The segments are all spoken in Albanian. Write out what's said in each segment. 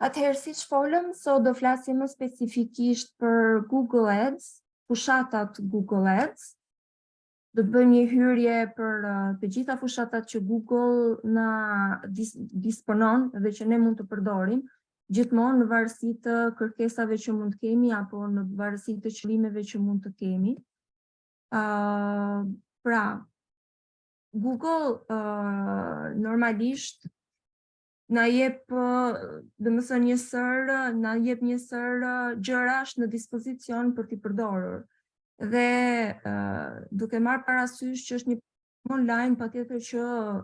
Atëherë, si që folëm, sot do flasim më specifikisht për Google Ads, fushatat Google Ads. Do të bëjmë një hyrje për të gjitha fushatat që Google na disponon dhe që ne mund të përdorim, gjithmonë në varësi të kërkesave që mund të kemi apo në varësi të qëllimeve që mund të kemi. Pra, Google normalisht na jep një sër gjërash në dispozicion për t'i përdorur. Dhe duke marrë parasysh që është një online, patjetër që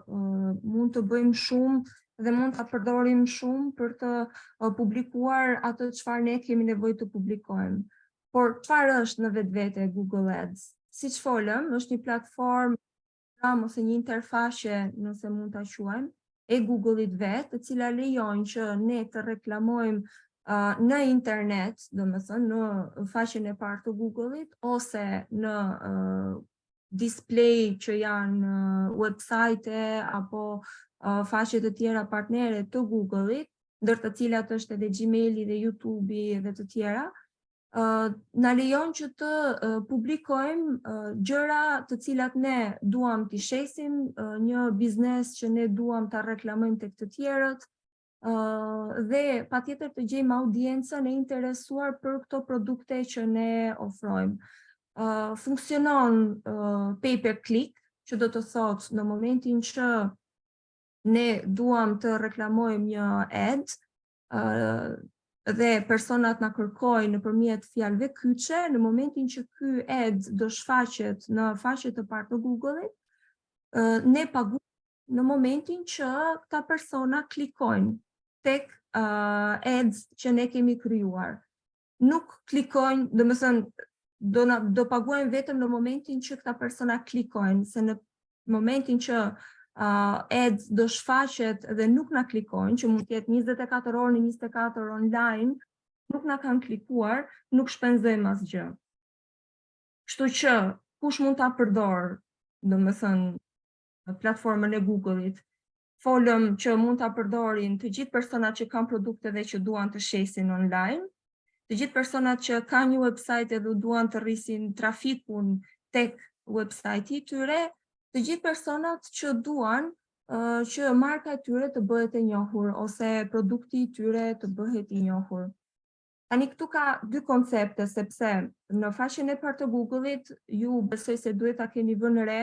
mund të bëjmë shumë dhe mund ta përdorim shumë për të publikuar atë çfarë ne kemi nevojë të publikojmë. Por çfarë është në vetvete Google Ads? Siç folëm, është një platformë ose një interfaqe, nëse mund ta quajmë, e Google-it vetë, e cila lejon që ne të reklamojmë në internet, domethënë në faqen e parë të Google-it ose në display që janë website apo faqe të tjera partnere të Google-it, ndër të cilat është edhe Gmaili dhe YouTube-i dhe të tjera. Na lejon që të publikojmë gjëra të cilat ne duam t'i shesim, një biznes që ne duam ta reklamojmë tek të tjerët, dhe patjetër të gjejmë audiencën e interesuar për këto produkte që ne ofrojmë. Funksionon pay per click, që do të thotë në momentin që ne duam të reklamojmë një ad, dhe personat na kërkojnë nëpërmjet fjalëve kyçe, në momentin që ky ad do shfaqet në faqe të parë të Google-it, ne paguajmë në momentin që këta persona klikojnë tek ads që ne kemi krijuar. Nuk klikojnë, domethënë do paguajmë vetëm në momentin që këta persona klikojnë, se në momentin që ads do shfaqet dhe nuk na klikojnë, që mund të jetë 24 orë në 24 online, nuk na kanë klikuar, nuk shpenzojmë asgjë. Kështu që kush mund ta përdor, domethënë platformën e Google-it, folëm që mund ta përdorin të gjithë personat që kanë produkte dhe që duan të shesin online, të gjithë personat që kanë një website dhe duan të rrisin trafikun tek website-i i tyre, të gjithë personat që duan që marka e tyre të bëhet e njohur ose produkti i tyre të bëhet i njohur. Tani këtu ka dy koncepte, sepse në faqen e parë të Google-it, ju besoj se duhet ta keni vënë re,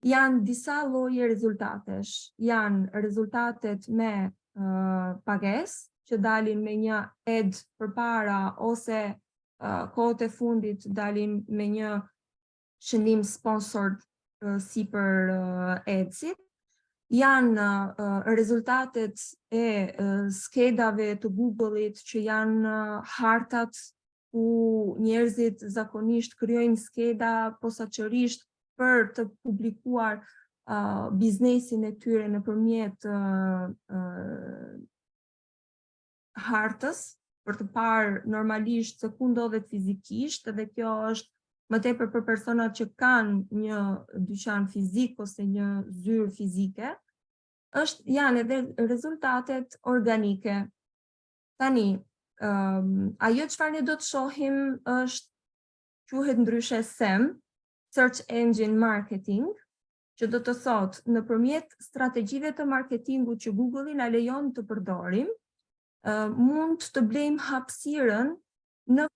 janë disa lloje rezultatesh. Janë rezultatet me pagesë, që dalin me një ad përpara ose kohët e fundit dalin me një shënim sponsored sipër adsit. Janë rezultatet e skedave të Google-it, që janë hartat ku njerëzit zakonisht krijojnë skeda posaçërisht për të publikuar biznesin e tyre nëpërmjet hartës, për të parë normalisht se ku ndodhet fizikisht, dhe kjo është më tepër për personat që kanë një dyqan fizik ose një zyrë fizike, janë edhe rezultatet organike. Tani, ajo çfarë ne do të shohim quhet ndryshe SEM, Search Engine Marketing, që do të thotë nëpërmjet strategjive të marketingut që Google-i na lejon të përdorim, mund të blejmë hapësirën në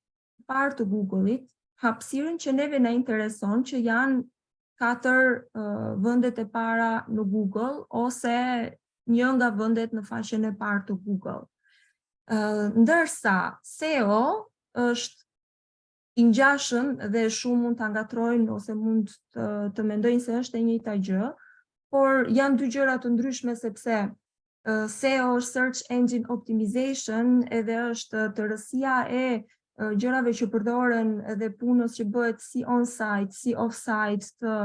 parë të Google-it, hapësirën që neve na intereson, që janë 4 vendet e para në Google ose një nga vendet në faqen e parë të Google. Ndërsa SEO është i ngjashëm dhe shumë mund ta ngatrojnë ose mund të mendojnë se është e njëjta gjë, por janë dy gjëra të ndryshme, sepse SEO është Search Engine Optimization, edhe është tërësia e gjërave që përdoren edhe punës që bëhet si on-site, si off-site të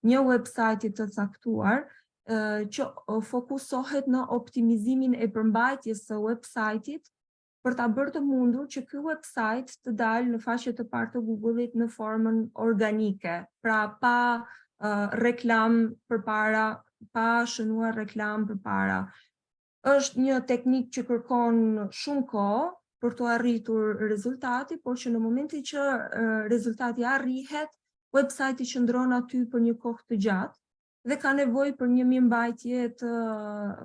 një website të caktuar, që fokusohet në optimizimin e përmbajtjes së website-it për ta bërë të mundur që ky website të dalë në faqet e parë të Google-it në formën organike, pra pa reklam përpara, pa shënuar reklam përpara. është një teknik që kërkon shumë kohë për të arritur rezultati, por që në momentin që rezultati arrihet, website-i qëndron aty për një kohë të gjatë dhe ka nevojë për një mirëmbajtje të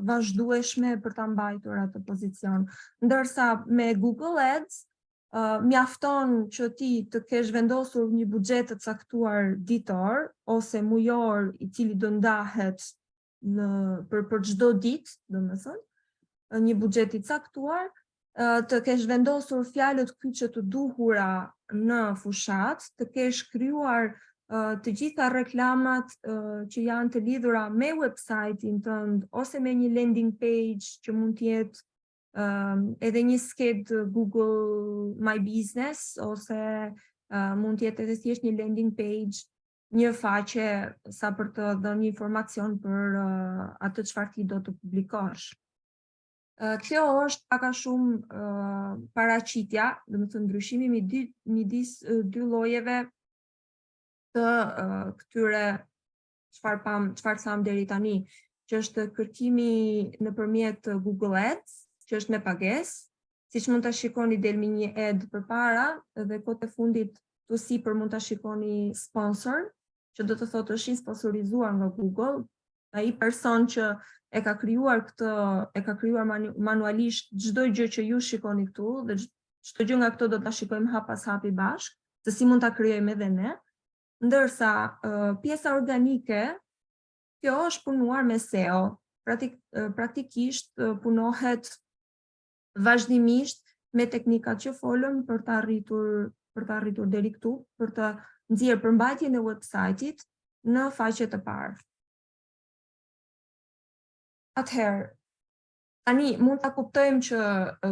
vazhdueshme për ta mbajtur atë pozicion. Ndërsa me Google Ads mjafton që ti të kesh vendosur një buxhet të caktuar ditor ose mujor i cili do ndahet për çdo ditë, domethënë, një buxhet i caktuar, të kesh vendosur fjalët kyçe të duhura në fushat, të kesh krijuar të gjitha reklamat që janë të lidhura me website-in tënd ose me një landing page që mund të jetë edhe një sket Google My Business ose mund të jetë edhe thjesht një landing page, një faqe sa për të dhënë një informacion për atë çfarë ti do të publikosh. Kjo është pak a shumë paraqitja, domethënë ndryshimi midis dy llojeve të këtyre çfarë tham deri tani, që është kërkimi nëpërmjet Google Ads, që është me pagesë, siç mund ta shikoni del me një ad përpara dhe kohët e fundit tu sipër mund ta shikoni sponsor, që do të thotë është i sponsorizuar nga Google, ai person që e ka krijuar manualisht çdo gjë që ju shikoni këtu dhe çdo gjë nga këto do ta shikojmë hap pas hapi bashkë, se si mund ta krijojmë edhe ne. Ndërsa pjesa organike, kjo është punuar me SEO, praktikisht punohet vazhdimisht me teknikat që folëm për të arritur deri këtu, për të nxjerrë përmbajtjen e website-it në faqet e parë. Atëherë, tani mund ta kuptojmë që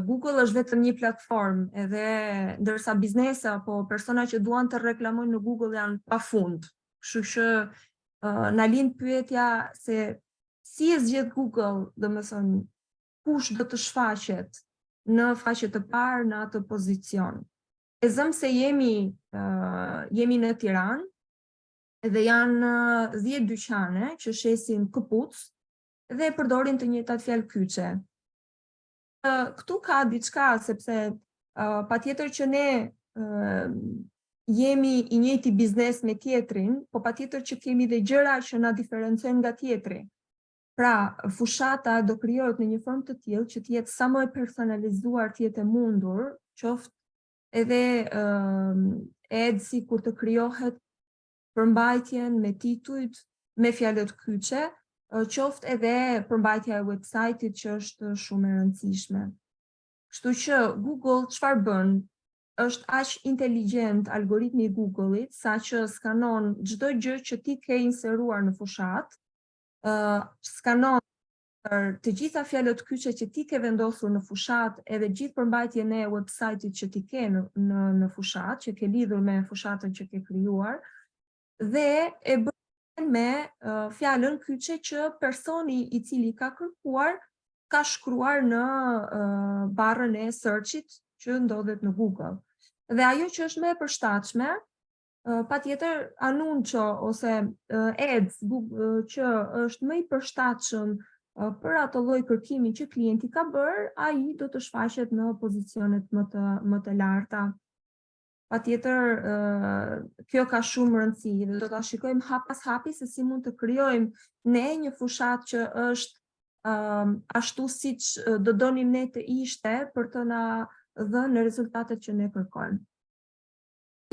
Google është vetëm një platformë, edhe ndërsa biznese apo persona që duan të reklamojnë në Google janë pafund. Kështu që na lind pyetja se si e zgjedh Google, domethënë kush do të shfaqet në faqet e parë në atë pozicion. E zëm se jemi në Tiranë dhe janë 10 dyqane që shesin këpucë dhe e përdorin të njëjtat fjalë kyçe. Këtu ka diçka, sepse patjetër që ne jemi i njëjti biznes me tjetrin, po patjetër që kemi dhe gjëra që na diferencojnë nga tjetri. Pra, fushata do krijohet në një formë të tillë që të jetë sa më e personalizuar të jetë e mundur, qoftë edhe adsi kur të krijohet përmbajtjen me titujt, me fjalët kyçe, qoftë edhe përmbajtja e website-it që është shumë e rëndësishme. Kështu që Google çfarë bën? Është aq inteligjent algoritmi i Google-it sa që skanon çdo gjë që ti ke inseruar në fushat, skanon të gjitha fjalët kyçe që ti ke vendosur në fushat edhe gjithë përmbajtjen e website-it që ti ke në fushat, që ke lidhur me fushatën që ke krijuar, dhe e bën me fjalën kyçe që personi i cili ka kërkuar ka shkruar në barrën e search-it që ndodhet në Google. Dhe ajo që është më e përshtatshme, patjetër anuncio ose ads që është më i përshtatshëm për ato lloj kërkimi që klienti ka bërë, ai do të shfaqet në pozicionet më të larta. Patjetër kjo ka shumë rëndësi dhe do ta shikojmë hap pas hapi se si mund të krijojmë ne një fushat që është ashtu siç do donim ne të ishte për të na dhënë rezultatet që ne kërkojmë.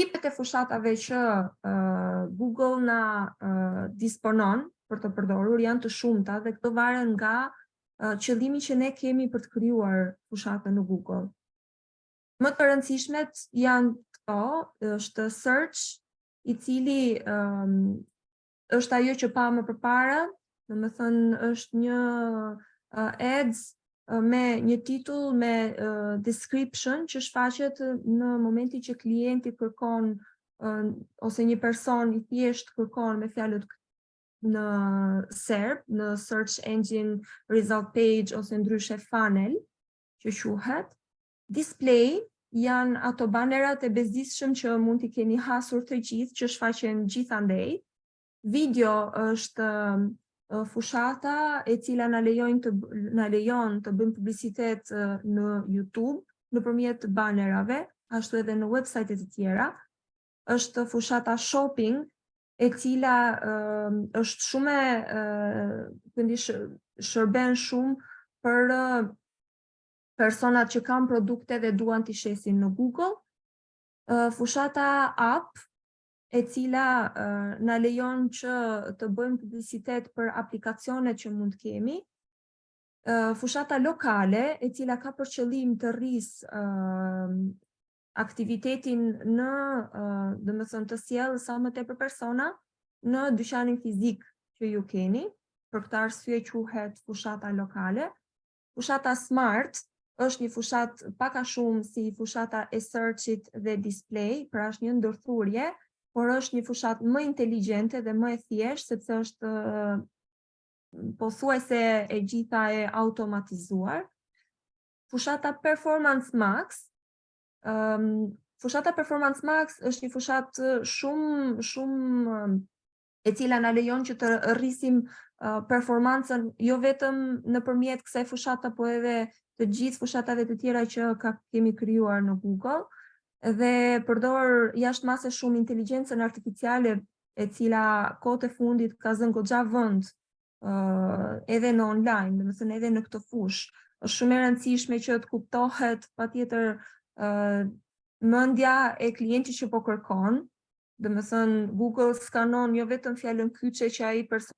Tipet e fushatave që Google na disponon për të përdorur janë të shumta dhe këto varen nga qëllimi që ne kemi për të krijuar fushatën në Google. Më të rëndësishmet janë këto, është search, i cili është ajo që pa më përpara, domethënë është një ads me një titull, me description që shfaqet në momentin që klienti kërkon ose një person i thjesht kërkon me fjalët në SERP, në Search Engine Result Page ose ndryshe funnel që quhet. Display janë ato banerat e bezdisshëm që mund t'i keni hasur të gjithë, që shfaqen gjithandej. Video është fushata e cila na lejon të bëjmë publicitet në YouTube nëpërmjet banerave, ashtu edhe në websajtet e tjera. Është fushata shopping, e cila është shumë shërben shumë për personat që kanë produkte dhe duan t'i shesin në Google. Fushata app, e cila na lejon që të bëjmë publicitet për aplikacionet që mund të kemi. Fushata lokale, e cila ka për qëllim të rrisë aktivitetin domethënë të sjellë sa më tepër persona në dyqanin fizik që ju keni, për këtë arsye quhet fushata lokale. Fushata smart është një fushat pak a shumë si fushata e searchit dhe display, pra është një ndërthurje, por është një fushat më inteligjente dhe më e thjeshtë, sepse është pothuajse e gjitha e automatizuar. Fushata Performance Max. Fushata Performance Max është një fushat shumë e cila na lejon që të rrisim performancën jo vetëm nëpërmjet kësaj fushate, po edhe të gjithë fushatave të tjera që kemi krijuar në Google, dhe përdor jashtëmase shumë inteligjencën artificiale, e cila kohët e fundit ka zënë goxha vend edhe në online, domethënë edhe në këtë fushë. Është shumë e rëndësishme që të kuptohet patjetër mendja e klientit që po kërkon. Domethënë Google skanon jo vetëm fjalën kyçe që ai person,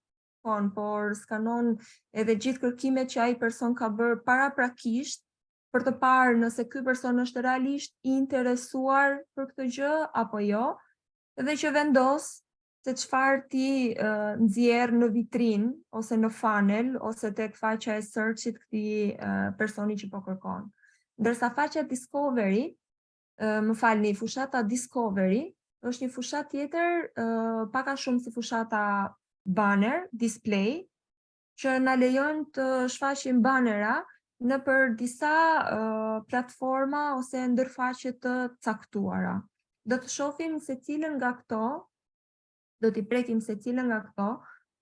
por skanon edhe gjithë kërkimet që ai person ka bërë paraprakisht, për të parë nëse ky person është realisht i interesuar për këtë gjë apo jo, dhe që vendos se çfarë ti nxjerr në vitrinë ose në funnel ose tek faqja e searchit këtij personi që po kërkon. Ndërsa faqja discovery, fushata discovery është një fushat tjetër pak a shumë si fushata banner, display, që na lejon të shfaqim banera nëpër disa platforma ose ndërfaqe të caktuara. Do të shohim se cilën nga këto, do t'i prekim se cilën nga këto,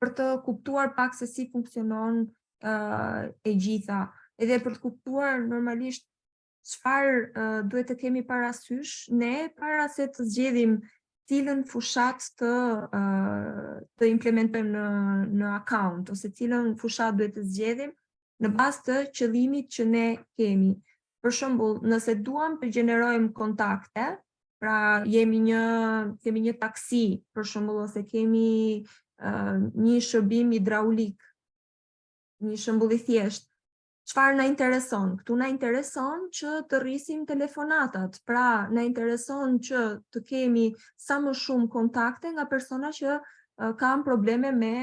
për të kuptuar pak se si funksionon e gjitha, edhe për të kuptuar normalisht çfarë duhet të kemi parasysh ne para se të zgjedhim cilën fushat të implementojmë në account, ose cilën fushat duhet të zgjedhim në bazë të qëllimit që ne kemi. Për shembull, nëse duam të gjenerojmë kontakte, pra kemi një taksi, për shembull, ose kemi një shërbim hidraulik, një shembull i thjeshtë, çfarë na intereson? Këtu na intereson që të rrisim telefonatat, pra na intereson që të kemi sa më shumë kontakte nga persona që kanë probleme me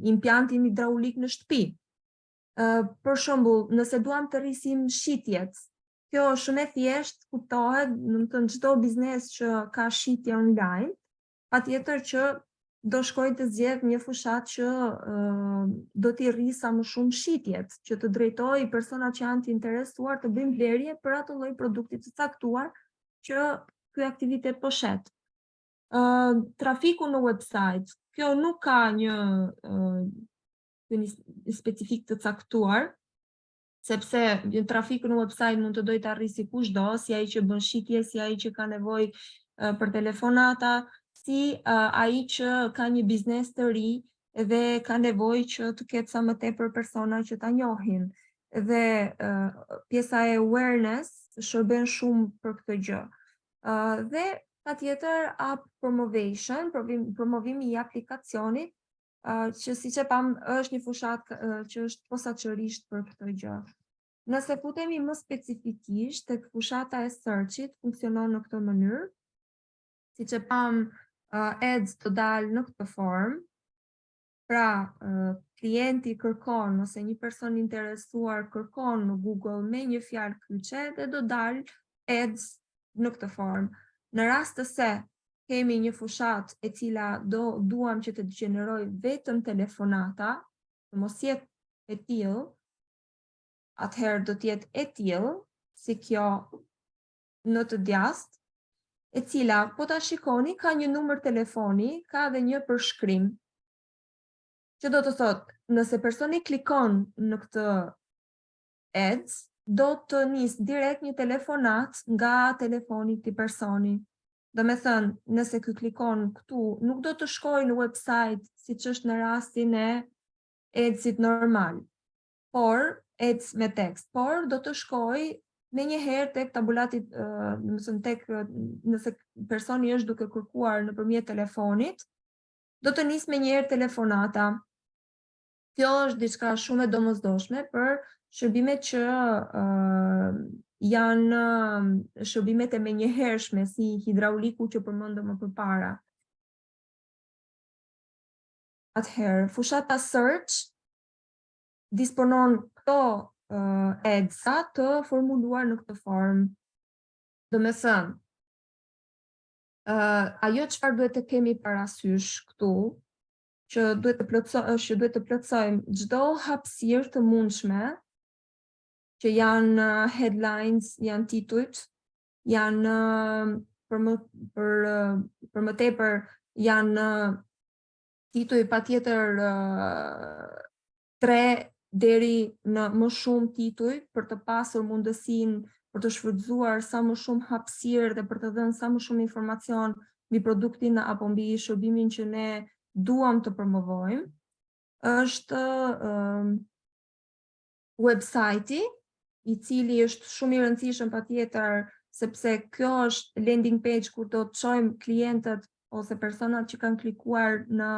impjantin hidraulik në shtëpi. Për shembull, nëse duam të rrisim shitjet, kjo shumë e thjeshtë kuptohet, domethënë çdo biznes që ka shitje online, patjetër që do shkoj të zgjedh një fushat që do t'i rri sa më shumë shitjet, që të drejtoj personat që janë të interesuar të bëjmë blerje për atë lloj produkti të caktuar që ky aktivitet po shet. Trafiku në website, kjo nuk ka një specifik të caktuar, sepse trafiku në website mund të dojë të arrisi kushdo, si ai që bën shitje, si ai që ka nevojë për telefonata, si ai që ka një biznes të ri dhe ka nevojë që të ketë sa më tepër persona që ta njohin. Dhe pjesa e awareness shërben shumë për këtë gjë. Dhe patjetër app promotion, promovimi i aplikacionit, që siç e pam është një fushat që është posaçërisht për këtë gjë. Nëse futemi më specifikisht tek fushata e searchit, funksionon në këtë mënyrë. Siç e pam, ads të dalë në këtë formë, pra klienti kërkon ose një person interesuar kërkon në Google me një fjalë kyçe dhe do dalë ads në këtë formë. Në rast të se kemi një fushat e cila duam që të gjeneroj vetëm telefonata, të mos jetë e tillë, atëherë do të jetë e tillë, si kjo në të djathtë, e cila, po ta shikoni, ka një numër telefoni, ka dhe një përshkrim. Që do të thotë, nëse personi klikon në këtë ads, do të nis direkt një telefonat nga telefoni këtij personi. Do me thënë, nëse ky klikon këtu, nuk do të shkojë në website siç është në rastin e adsit normal, por ads me tekst, por do të shkojë menjëherë tek tabulati, nëse personi është duke kërkuar nëpërmjet telefonit, do të nis menjëherë telefonata. Kjo është diçka shumë e domosdoshme për shërbimet që janë shërbimet e menjëhershme si hidrauliku që përmendëm më përpara. Atëherë, fushata search disponon këto adsa të formuluar në këtë formë. Do me thënë, ajo çfarë duhet të kemi parasysh këtu, që duhet të plotësojmë çdo hapësirë të mundshme, që janë headlines, janë titujt, janë për më tepër janë tituj patjetër 3 deri në më shumë tituj për të pasur mundësinë për të shfrytzuar sa më shumë hapësirë dhe për të dhënë sa më shumë informacion mbi produktin apo mbi shërbimin që ne duam të promovojmë, është website-i, i cili është shumë i rëndësishëm patjetër, sepse kjo është landing page kur do të çojmë klientët ose personat që kanë klikuar në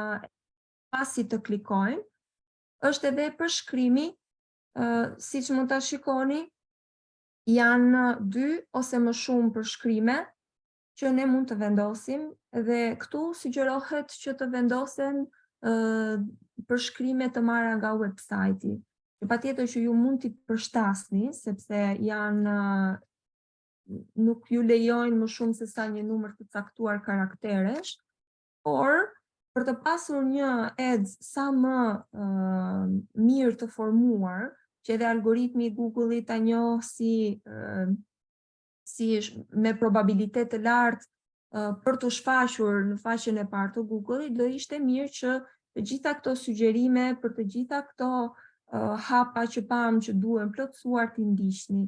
pasi të klikojnë, është edhe përshkrimi, siç mund ta shikoni, janë 2 ose më shumë përshkrime që ne mund të vendosim dhe këtu sugjerohet që të vendosen përshkrime të marra nga website-i. Patjetër që ju mund t'i përshtasni, sepse janë nuk ju lejojnë më shumë se sa një numër të caktuar karakteresh, por për të pasur një ads sa më mirë të formuar, që edhe algoritmi i Google-it ta njohë si me probabilitet të lartë për të shfaqur në faqen e parë të Google-it, do ishte mirë që të gjitha këto sugjerime për të gjitha këto hapa që pam që duhen plotësuar t'i ndiqni,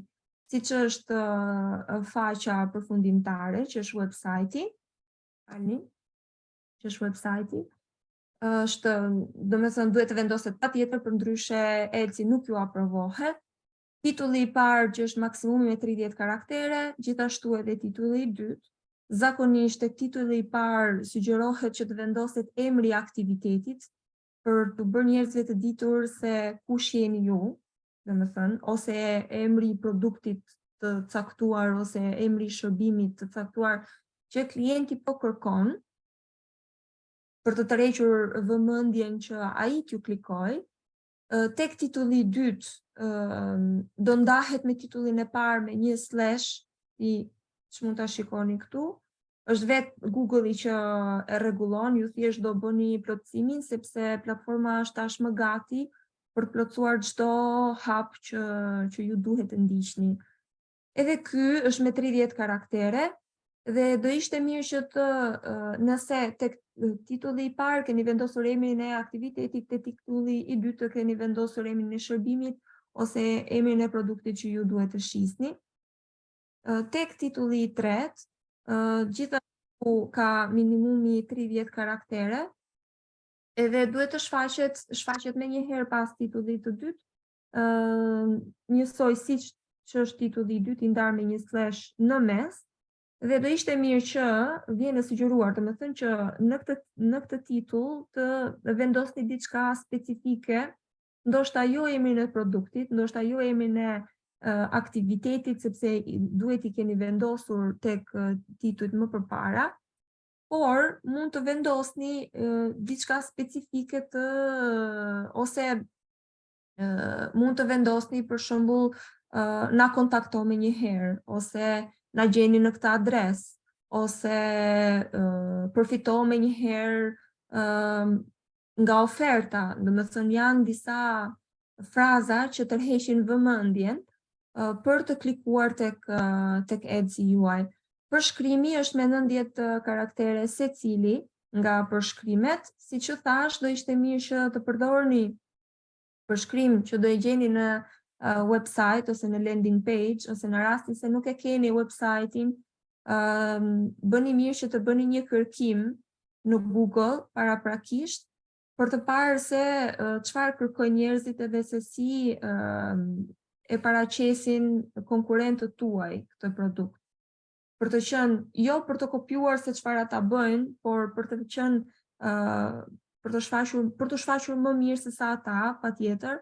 siç është faqja përfundimtare, që është website-i, është, domethënë duhet të vendoset patjetër, përndryshe adsi nuk ju aprovohet. Titulli i parë që është maksimumi me 30 karaktere, gjithashtu edhe titulli i dytë. Zakonisht tek titulli i parë sugjerohet që të vendoset emri i aktivitetit për të bërë njerëzve të ditur se kush jeni ju, domethënë, ose emri i produktit të caktuar ose emri i shërbimit të caktuar që klienti po kërkon, për të tërhequr vëmendjen që ai t'ju klikoj. Tek titulli i dytë do ndahet me titullin e parë me një slash, që mund ta shikoni këtu. Është vetë Google-i që e rregullon, ju thjesht do bëni plotësimin sepse platforma është tashmë gati për të plotësuar çdo hap që ju duhet të ndiqni. Edhe ky është me 30 karaktere dhe do ishte mirë që nëse tek titulli i parë keni vendosur emrin e aktivitetit, tek titulli i dytë të keni vendosur emrin e shërbimit ose emrin e produktit që ju duhet të shisni. Tek titulli i tretë, gjithashtu ka minimumi 30 karaktere, edhe duhet të shfaqet menjëherë pas titullit të dytë, njësoj siç që është titulli i dytë i ndarë me një slash në mes, dhe do ishte mirë që vjen e sugjeruar, domethënë që në këtë titull të vendosni diçka specifike, ndoshta jo emrin e produktit, ndoshta jo emrin e aktivitetit, sepse duhet I keni vendosur tek titujt më përpara, por mund të vendosni diçka specifike ose mund të vendosni për shembull na kontakto me një herë, ose na gjeni në këtë adres, ose përfito me një herë nga oferta, domethënë janë disa fraza që tërheqin vëmendjen për të klikuar tek adsi juaj. Përshkrimi është me 90 karaktere secili nga përshkrimet, siç u thash, do ishte mirë që të përdorni përshkrim që do e gjeni në website ose në landing page, ose në rastin se nuk e keni website-in, bëni mirë që të bëni një kërkim në Google paraprakisht për të parë se çfarë kërkojnë njerëzit edhe se si e paraqesin konkurrentët tuaj këtë produkt. Për të qenë, jo për të kopjuar se çfarë ata bëjnë, por për të qenë për të shfaqur më mirë se sa ata, patjetër,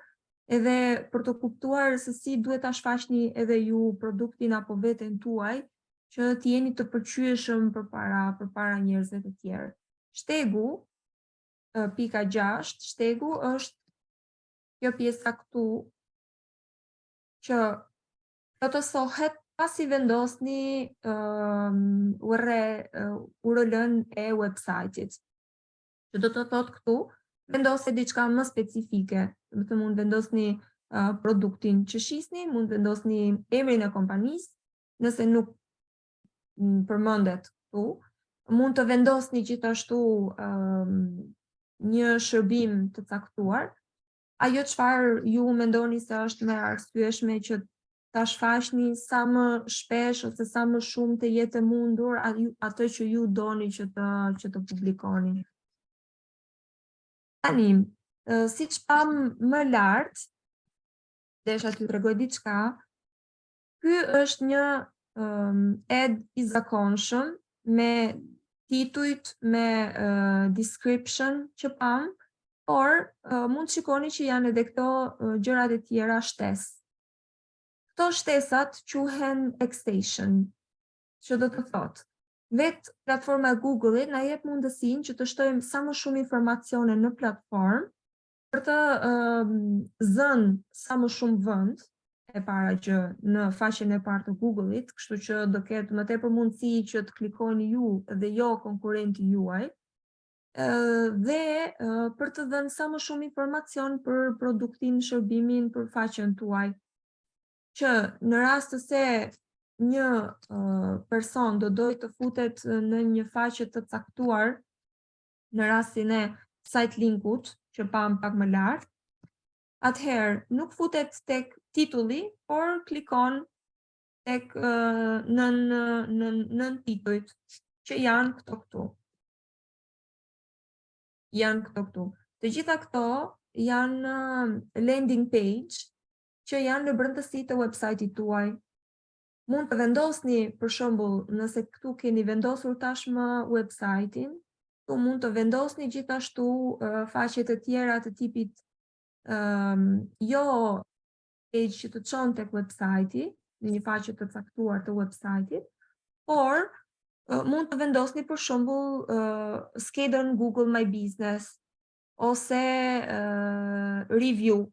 edhe për të kuptuar se si duhet ta shfaqni edhe ju produktin apo veten tuaj, që të jeni të pëlqyeshëm përpara njerëzve të tjerë. Shtegu, pika 6, shtegu është kjo pjesa këtu që plotësohet pasi vendosni URL-ën e website-it. Që do të thotë këtu, vendosni diçka më specifike. Do të mund vendosni produktin që shisni, mund vendosni emrin e kompanisë, nëse nuk përmendet këtu. Mund të vendosni gjithashtu një shërbim të caktuar. Ajo çfarë ju mendoni se është më arsyeshme që ta shfaqni sa më shpesh ose sa më shumë të jetë mundur atë që ju doni që të publikoni. Tani, siç pam më lart, desha t'ju tregoj diçka, ky është një ad i zakonshëm me titujt, me description që pam, por mund shikoni që janë edhe këto gjërat e tjera shtesë. Këto shtesat quhen extension, që do të thotë, vetë platforma e Google-it na jep mundësinë që të shtojmë sa më shumë informacione në platformë për të zënë sa më shumë vend e para gjë në faqen e parë të Google-it, kështu që do ketë më tepër mundësi që të klikoni ju dhe jo konkurrenti juaj, dhe për të dhënë sa më shumë informacion për produktin, shërbimin, për faqen tuaj, që në rast se një person do dojë të futet në një faqe të caktuar, në rastin e site linkut që pam pak më lart, atëherë nuk futet tek titulli, por klikon tek nën titujt, që janë këto këtu. Të gjitha këto janë landing page që janë në brendësi të website-it tuaj. Mund të vendosni, për shembull, nëse këtu keni vendosur tashmë website-in, këtu mund të vendosni gjithashtu faqe të tjera të tipit jo page që të çon tek website-i, në një faqe të caktuar të website-it, por mund të vendosni për shembull skedën Google My Business ose review.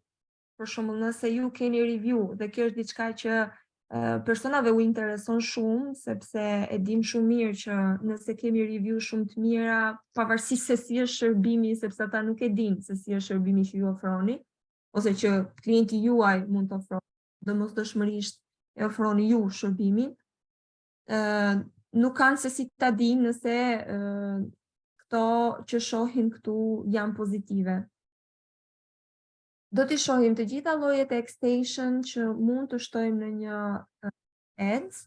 Për shembull, nëse ju keni review dhe kjo është diçka që personave u intereson shumë, sepse e dim shumë mirë që nëse kemi review shumë të mira, pavarësisht se si është shërbimi, sepse ata nuk e dinë se si është shërbimi që ju ofroni, ose që klienti juaj mund të ofroni, domosdoshmërisht e ofroni ju shërbimin, nuk kanë se si ta dinë nëse këto që shohin këtu janë pozitive. Do t'i shohim të gjitha llojet e extension që mund të shtojmë në një ads.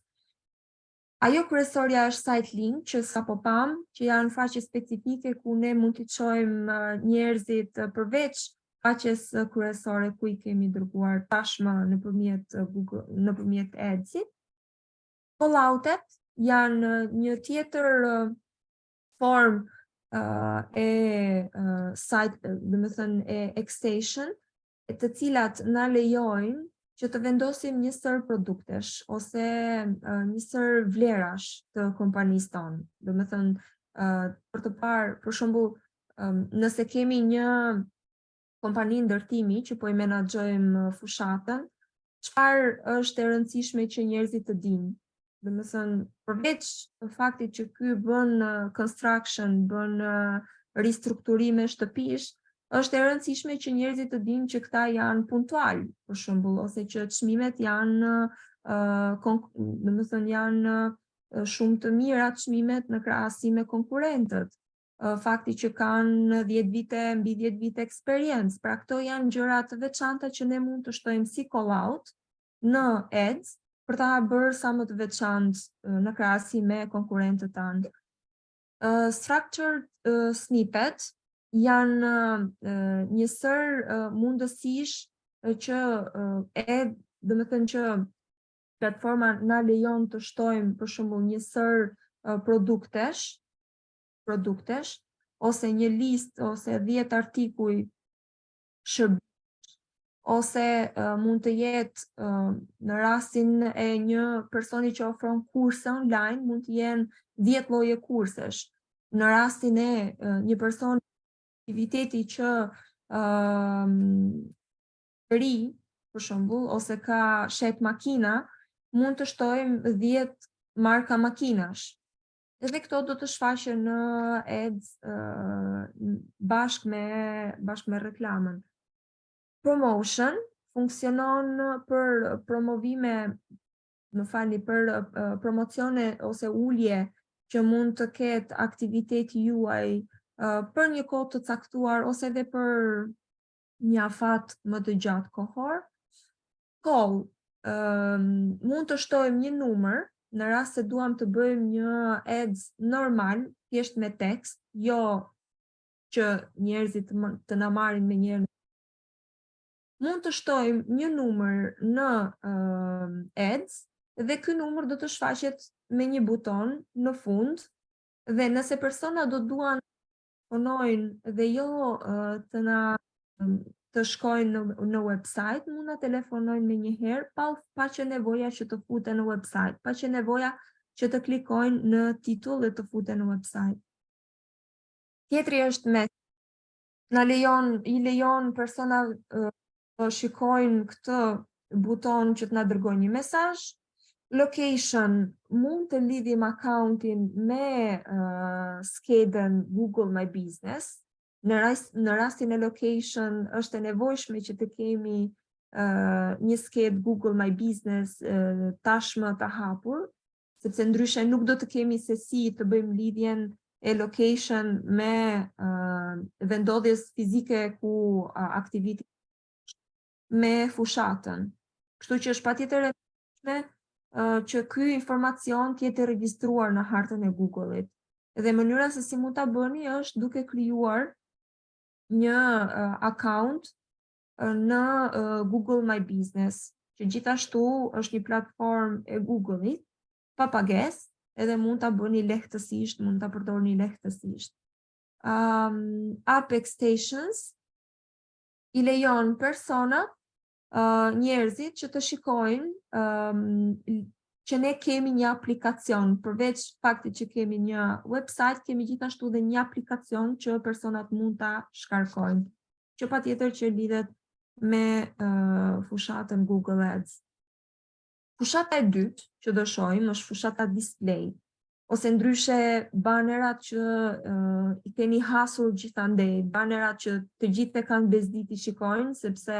Ajo kryesorja është site link që sapo pam, që janë faqe specifike ku ne mund t'i çojmë njerëzit përveç faqes kryesore ku i kemi dërguar tashmë nëpërmjet Google, nëpërmjet ads-it. Calloutet janë një tjetër form e site, domethënë e extension, të cilat na lejojnë që të vendosim një sër produktesh ose një sër vlerash të kompanisë tonë. Domethënë për të parë, për shembull, nëse kemi një kompani ndërtimi që po i menaxhojmë fushatën, çfarë është e rëndësishme që njerëzit të dinë? Domethënë, përveç faktit që ky bën construction, bën ristrukturime shtëpish, është e rëndësishme që njerëzit të dinë që këta janë puntual, për shembull, ose që çmimet janë, domethënë janë shumë të mira çmimet në krahasim me konkurrentët. Fakti që kanë 10 vite, mbi 10 vite eksperiencë. Pra këto janë gjëra të veçanta që ne mund të shtojmë si call out në ads për ta bërë sa më të veçantë në krahasim me konkurrentët tanë. Structured snippet janë një sër mundësish që domethënë që platforma na lejon të shtojmë për shembull një sër produktesh ose një listë ose 10 artikuj shërbimesh ose mund të jetë në rastin e një personi që ofron kurse online mund të jenë 10 lloje kursesh. Në rastin e një personi aktiviteti që ri, për shembull, ose ka shet makina, mund të shtojmë 10 marka makinash. Edhe këto do të shfaqen në ads bashkë me reklamën. Promotion funksionon për promovime, për promocione ose ulje që mund të ketë aktiviteti juaj për një kohë të caktuar ose edhe për një afat më të gjatë kohor. Call, mund të shtojmë një numër në rast se duam të bëjmë një ads normal, thjesht me tekst, jo që njerëzit të na marrin me njëherë. Mund të shtojmë një numër në ads dhe ky numër do të shfaqet me një buton në fund dhe nëse persona do duan të telefonojnë dhe jo të shkojnë në website, mund të telefonojnë me njëherë pa që nevoja që të futen në website, pa që nevoja që të klikojnë në titull dhe të futen në website. Tjetri është i lejon persona të shikojnë këtë buton që të na dërgojnë një mesazh. Location, mund të lidhim accountin me skedën Google My Business. Në rastin e location është e nevojshme që të kemi një skedë Google My Business tashmë të hapur, sepse ndryshe nuk do të kemi se si të bëjmë lidhjen e location me vendodhjes fizike ku aktiviteti me fushatën. Kështu që është patjetër e nevojshme që ky informacion të jetë regjistruar në hartën e Google-it. Dhe mënyra se si mund ta bëni është duke krijuar një account në Google My Business, që gjithashtu është një platformë e Google-it pa pagesë, edhe mund ta bëni lehtësisht, mund ta përdorni lehtësisht. Apex Stations i lejon personat, njerëzit që të shikojnë që ne kemi një aplikacion, përveç faktit që kemi një website, kemi gjithashtu dhe një aplikacion që personat mund ta shkarkojnë, që patjetër që lidhet me fushatën Google Ads. Fushata e dytë që do shohim është fushata display, ose ndryshe banerat që i keni hasur gjithandej, banerat që të gjithë e kanë bezditi shikojnë, sepse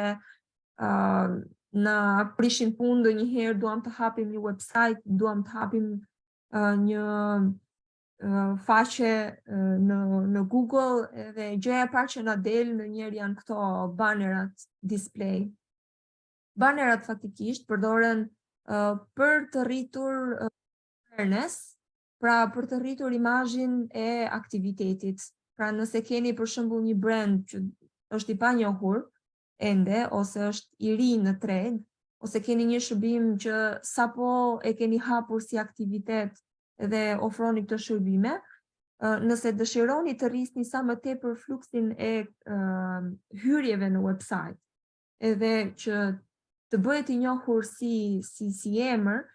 na prishin punë ndonjëherë, duam të hapim një website, duam të hapim një faqe në Google dhe gjëja e parë që na del ndonjëherë janë këto banerat display. Banerat faktikisht përdoren për të rritur awareness, pra për të rritur imazhin e aktivitetit. Pra nëse keni për shembull një brand që është i panjohur ende ose është i ri në treg, ose keni një shërbim që sapo e keni hapur si aktivitet dhe ofroni këtë shërbime, nëse dëshironi të rrisni sa më tepër fluksin e hyrjeve në website, edhe që të bëhet i njohur si emër,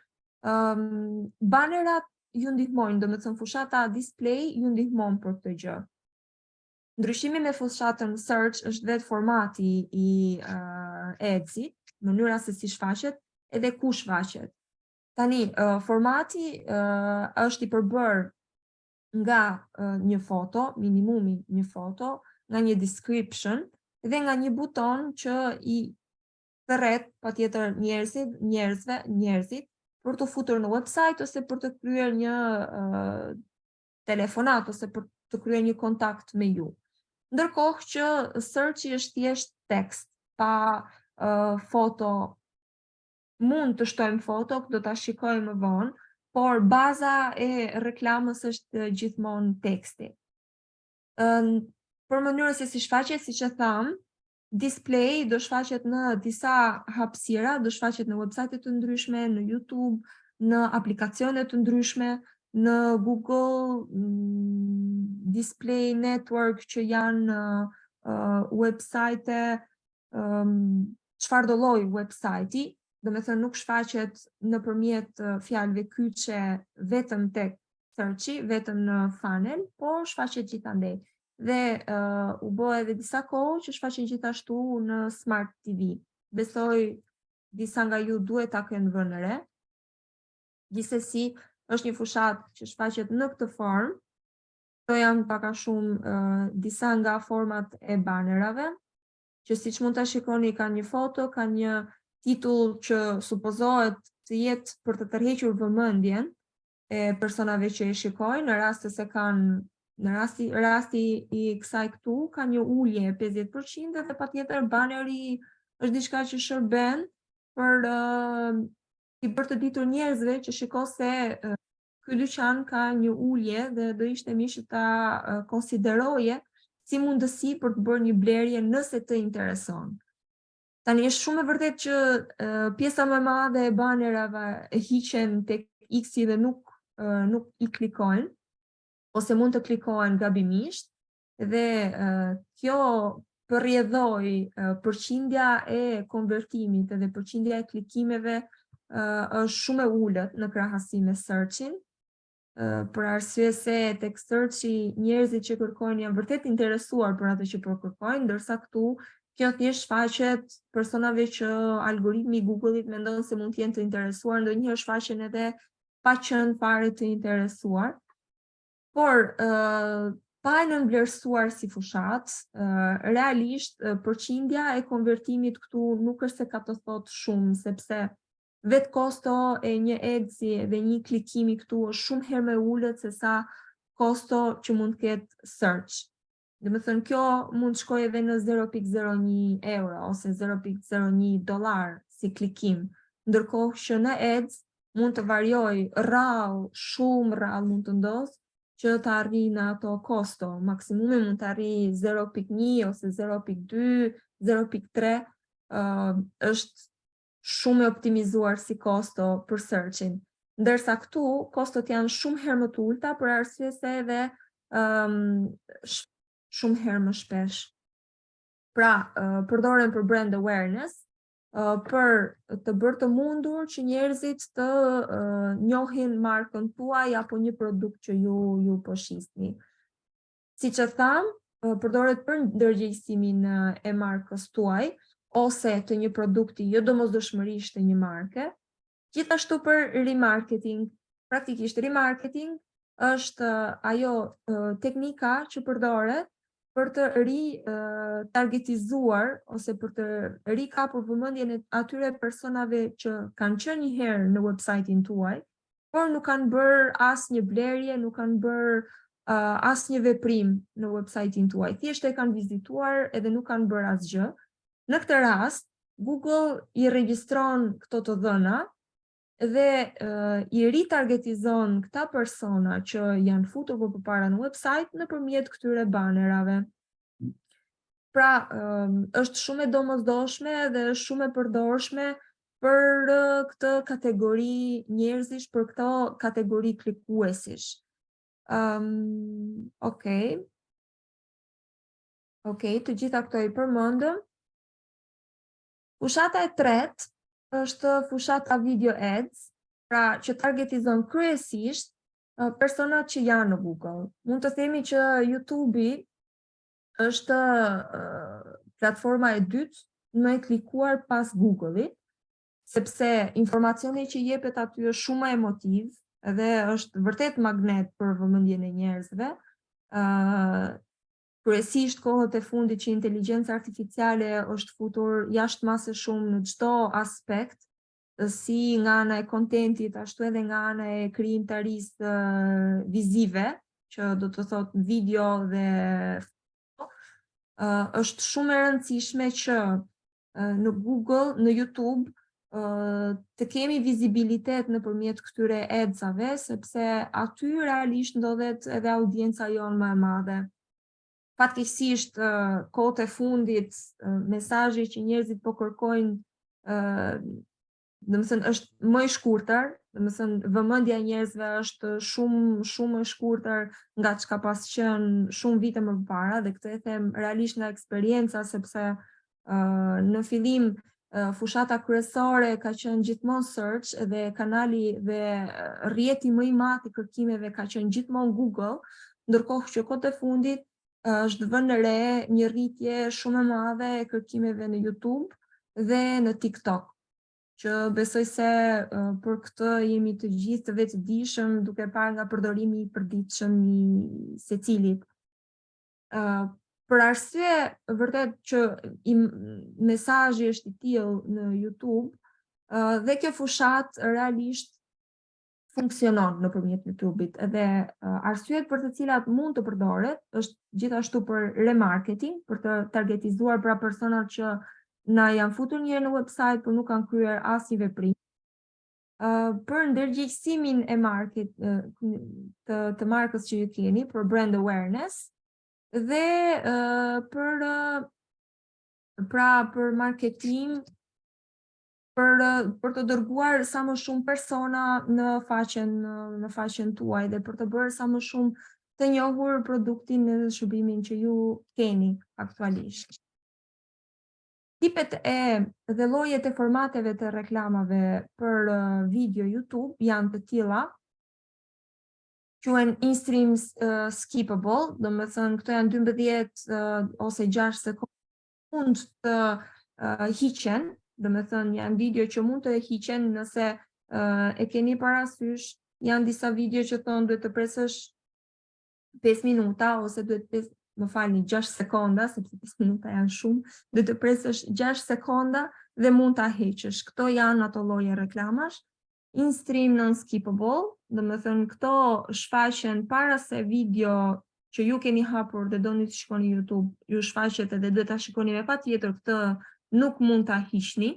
banerat ju ndihmojnë, domethënë fushata display ju ndihmon për këtë gjë. Ndryshimi me fushatën search është vetë formati i adsit, mënyra se si shfaqet edhe ku shfaqet. Tani, formati është i përbërë nga një foto, minimumi një foto, nga një description dhe nga një buton që i thërret patjetër njerëzit për të futur në website ose për të kryer një telefonat ose për të kryer një kontakt me ju. Ndërkohë që searchi është thjesht tekst, pa foto. Mund të shtojmë foto, do ta shikojmë më vonë, por baza e reklamës është gjithmonë teksti. Për mënyrën se si shfaqet, siç e tham, display do shfaqet në disa hapësira, do shfaqet në website të ndryshme, në YouTube, në aplikacione të ndryshme, në Google Display Network që janë website çfarëdo lloji website-i, domethënë nuk shfaqet nëpërmjet fjalëve kyçe vetëm tek searchi, vetëm në funnel, por shfaqet gjithandej. Dhe u bë edhe disa kohë që shfaqen gjithashtu në Smart TV. Besoj disa nga ju duhet ta kenë vënë re. Gjithsesi, është një fushat që shfaqet në këtë formë. Këto janë pak a shumë disa nga format e banerave, që siç mund ta shikoni kanë një foto, kanë një titull që supozohet të jetë për të tërhequr vëmendjen e personave që e shikojnë, në rast se kanë në rasti i kësaj këtu ka një ulje 50% dhe patjetër baneri është diçka që shërben për të ditur njerëzve që shiko se ky dyqan ka një ulje dhe do ishte mirë që ta konsideroje si mundësi për të bërë një blerje nëse të intereson. Tani është shumë e vërtetë që pjesa më e madhe e banerave e hiqen tek X-i dhe nuk i klikojnë, ose mund të klikohen gabimisht, dhe kjo përrjedhoi përqindja e konvertimit dhe përqindja e klikimeve është shumë e ulët në krahasim me searchin, për arsye se tek searchi njerëzit që kërkojnë janë vërtet interesuar për atë që po kërkojnë, ndërsa këtu kjo thjesht shfaqet personave që algoritmi i Google-it mendon se mund të jenë të interesuar, ndonjëherë shfaqen edhe pa qenë fare të interesuar. Por, pa e nënvlerësuar si fushat, realisht përqindja e konvertimit këtu nuk është se ka të thotë shumë, sepse vetë kosto e një ads-i dhe një klikimi këtu është shumë herë më ulët se sa kosto që mund të ketë search. Domethënë kjo mund të shkojë edhe në 0.01 euro ose 0.01 dollar si klikim, ndërkohë që në ads mund të variojë rrallë, shumë rrallë mund të ndodhë që të arrijë në ato kosto. Maksimumi mund të arrijë 0.1 ose 0.2, 0.3, është shumë e optimizuar si kosto për searchin. Ndërsa këtu kostot janë shumë herë më të ulta për arsye se edhe shumë herë më shpesh. Pra, përdoren për brand awareness, për të bërë të mundur që njerëzit të njohin markën tuaj apo një produkt që ju po shisni. Siç e tham, përdoret për ndërgjegjësimin e markës tuaj ose të një produkti jo domosdoshmërisht të një marke, gjithashtu për remarketing. Praktikisht remarketing është ajo teknika që përdoret për të targetizuar ose për të rikapur vëmendjen e atyre personave që kanë qenë një herë në website-in tuaj, por nuk kanë bërë asnjë blerje, nuk kanë bërë asnjë veprim në website-in tuaj. Thjesht e kanë vizituar edhe nuk kanë bërë asgjë. Në këtë rast, Google i regjistron këto të dhëna dhe i ritargetizon këta persona që janë futur më përpara në website nëpërmjet këtyre banerave. Pra, është shumë e domosdoshme dhe është shumë e përdorshme për këtë kategori njerëzish, për këto kategori klikuesish. Okej, të gjitha këto i përmendëm. Fushata e tretë është fushata video ads, pra që targetizon kryesisht personat që janë në Google. Mund të themi që YouTube-i është platforma e dytë më e klikuar pas Google-it, sepse informacioni që jepet aty është shumë emotiv dhe është vërtet magnet për vëmendjen e njerëzve. Kryesisht kohët e fundit që inteligjenca artificiale është futur jashtëmase shumë në çdo aspekt si nga ana e kontentit, ashtu edhe nga ana e krijimtarisë vizive, që do të thotë video dhe është shumë e rëndësishme që në Google, në YouTube, të kemi vizibilitet nëpërmjet këtyre adsave, sepse aty realisht ndodhet edhe audienca jonë më e madhe. Fatkeqësisht, kohët e fundit, mesazhi që njerëzit po kërkojnë, domethënë është më i shkurtër, domethënë vëmendja e njerëzve është shumë më e shkurtër nga çka pas qenë shumë vite më parë, dhe këtë e them realisht nga eksperjenca, sepse në fillim fushata kryesore ka qenë gjithmonë search, dhe kanali dhe rrjeti më i madh i kërkimeve ka qenë gjithmonë Google, ndërkohë që kohët e fundit është vënë re një rritje shumë e madhe e kërkimeve në YouTube dhe në TikTok, që besoj se për këtë jemi të gjithë të vetëdijshëm, duke parë nga përdorimi i përditshëm i secilit. Për arsye vërtet që mesazhi është i tillë në YouTube, dhe kjo fushat realisht funksionon nëpërmjet YouTube-it, edhe arsyet për të cilat mund të përdoret është gjithashtu për remarketing, për të targetizuar pra personat që na janë futur një herë në website, por nuk kanë kryer asnjë veprim. Për ndërgjegjësimin e të markës që ju keni, për brand awareness, dhe për marketing, për të dërguar sa më shumë persona në faqen tuaj, dhe për të bërë sa më shumë të njohur produktin dhe shërbimin që ju keni aktualisht. Tipet dhe llojet e formateve të reklamave për video YouTube janë të tilla. Quhen in-stream skippable, domethënë këto janë 12 ose 6 sekondë mund të hiqen, domethënë janë video që mund të hiqen nëse e keni parasysh. Janë disa video që thonë duhet të presësh 5 minuta ose duhet 6 sekonda, sepse 5 minuta janë shumë, duhet të presësh 6 sekonda dhe mund ta heqësh. Këto janë ato lloje reklamash. In-stream non-skippable, domethënë këto shfaqen para se video që ju keni hapur dhe doni të shikoni YouTube, ju shfaqet edhe duhet ta shikoni me patjetër, këtë nuk mund ta hiqni.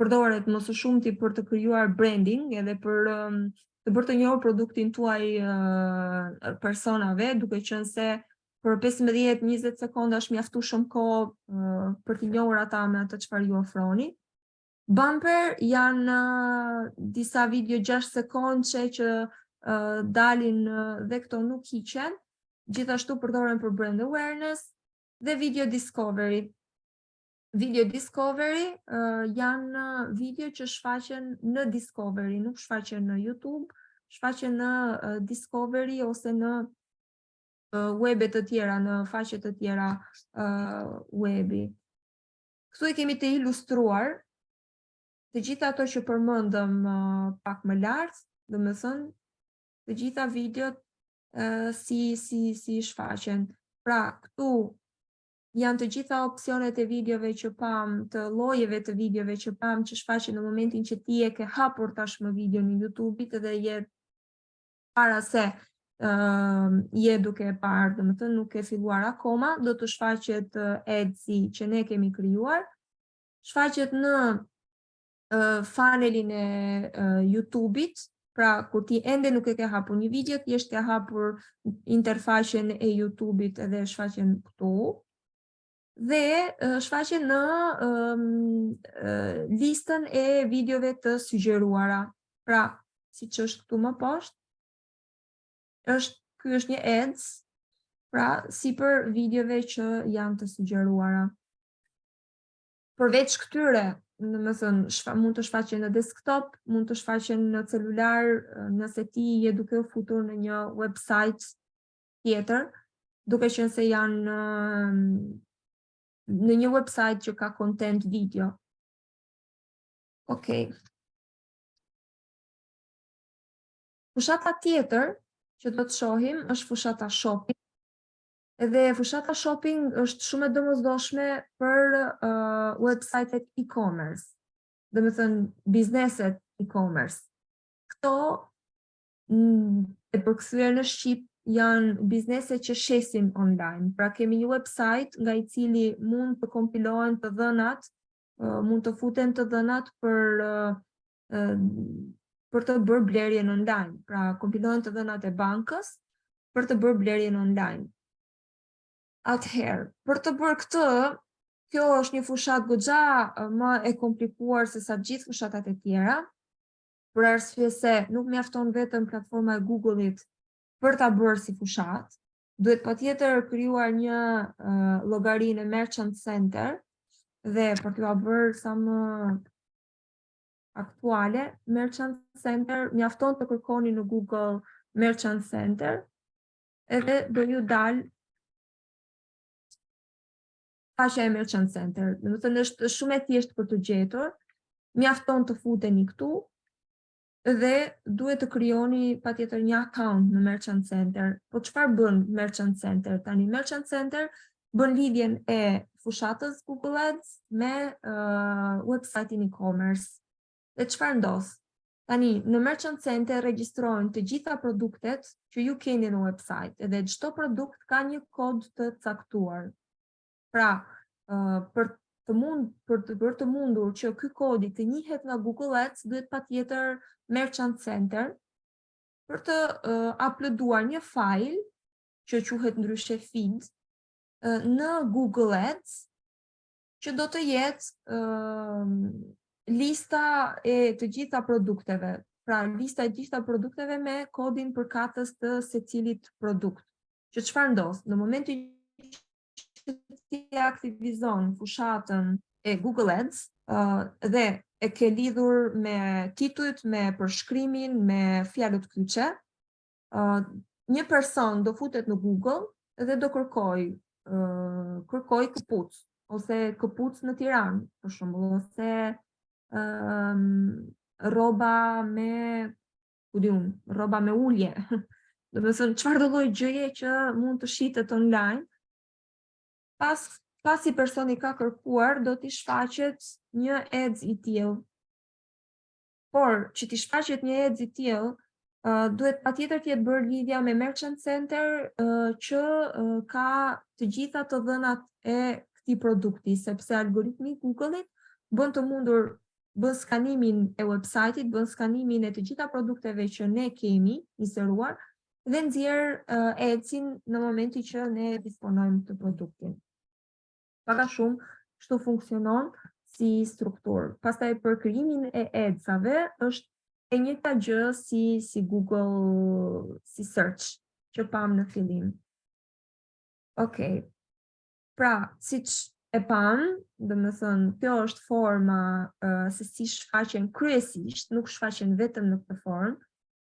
Përdoret më së shumti për të krijuar branding edhe për të bërë të njohur produktin tuaj personave, duke qenë se për 15-20 sekonda është mjaftueshëm kohë për të njohur ata me atë çfarë ju ofroni. Bumper janë disa video 6 sekondë që dalin dhe këto nuk hiqen, gjithashtu përdoren për brand awareness, dhe video discovery. Video discovery janë video që shfaqen në Discovery, nuk shfaqen në YouTube, shfaqen në Discovery ose në webet të tjera, në faqe të tjera webi. Këtu e kemi të ilustruar të gjitha ato që përmendëm pak më lart, domethënë të gjitha videot si shfaqen. Pra, këtu janë të gjitha opsionet e videove që pam, të llojeve të videove që pam, që shfaqen në momentin që ti e ke hapur tashmë video në YouTube-it dhe je para se je duke e parë, domethënë nuk e filluar akoma, do të shfaqet ads-i që ne kemi krijuar, shfaqet në funnelin e YouTube-it. Pra, kur ti ende nuk e ke hapur një video, ti je ke hapur interfaqen e YouTube-it edhe shfaqen këtu. Dhe shfaqen në listën e videove të sugjeruara. Pra, siç është këtu më poshtë, ky është një ads, pra sipër videove që janë të sugjeruara. Përveç këtyre, domethënë mund të shfaqen në desktop, mund të shfaqen në celular, nëse ti je duke u futur në një website tjetër, duke qenë se janë në një website që ka content video. Okej. Fushata tjetër që do të shohim është fushata shopping. Edhe fushata shopping është shumë e domosdoshme për website-et e-commerce. dhe me thënë bizneset e-commerce. Këto e përkthyer në Shqip janë biznese që shesin online. Pra kemi një website nga i cili mund të kompilohen të dhënat, mund të futen të dhënat për të bërë blerjen online. Pra kompilohen të dhënat e bankës për të bërë blerjen online. Atëherë, për të bërë këtë, kjo është një fushat goxha më e komplikuar se sa gjithë fushatat e tjera, për arsye se nuk mjafton vetëm platforma e Google-it për ta bërë si fushat, duhet patjetër krijuar një llogari në Merchant Center dhe për t'ua bërë sa më aktuale, Merchant Center mjafton të kërkoni në Google Merchant Center edhe do ju dal faqja e Merchant Center. Do të thënë është shumë e thjeshtë për të gjetur, mjafton të futeni këtu dhe duhet të krijoni patjetër një account në Merchant Center. Po çfarë bën Merchant Center? Tani Merchant Center bën lidhjen e fushatës Google Ads me website-in e-commerce. Dhe çfarë ndodh? Tani në Merchant Center regjistrohen të gjitha produktet që ju keni në website, edhe çdo produkt ka një kod të caktuar. Pra, për të mundur që ky kodi të njihet nga Google Ads, duhet patjetër Merchant Center për të uploaduar një file që quhet ndryshe feed në Google Ads, që do të jetë lista e të gjitha produkteve. Pra, lista e gjitha produkteve me kodin përkatës të secilit produkt. Që çfarë ndodh? Në momentin që ti aktivizon fushatën e Google Ads dhe e ke lidhur me titujt, me përshkrimin, me fjalët kyçe, një person do futet në Google dhe do kërkoj këpucë ose këpucë në Tiranë, për shembull, ose rroba me ulje. Do të thënë çfarëdo lloj gjëje që mund të shitet online. Pasi personi ka kërkuar, do t'i shfaqet një ads i tillë. Por, që t'i shfaqet një ads i tillë, duhet patjetër të jetë bërë lidhja me Merchant Center që ka të gjitha të dhënat e këtij produkti, sepse algoritmi i Google-it bën skanimin e website-it, bën skanimin e të gjitha produkteve që ne kemi inseruar dhe nxjerr adsin në momentin që ne disponojmë të produktin. Paka shumë, kështu funksionon si strukturë. Pastaj për krijimin e adsave është e njëjta gjë si Google, si search, që pam në fillim. Okej. Pra, siç e pam, domethënë, kjo është forma se si shfaqen kryesisht, nuk shfaqen vetëm në këtë formë,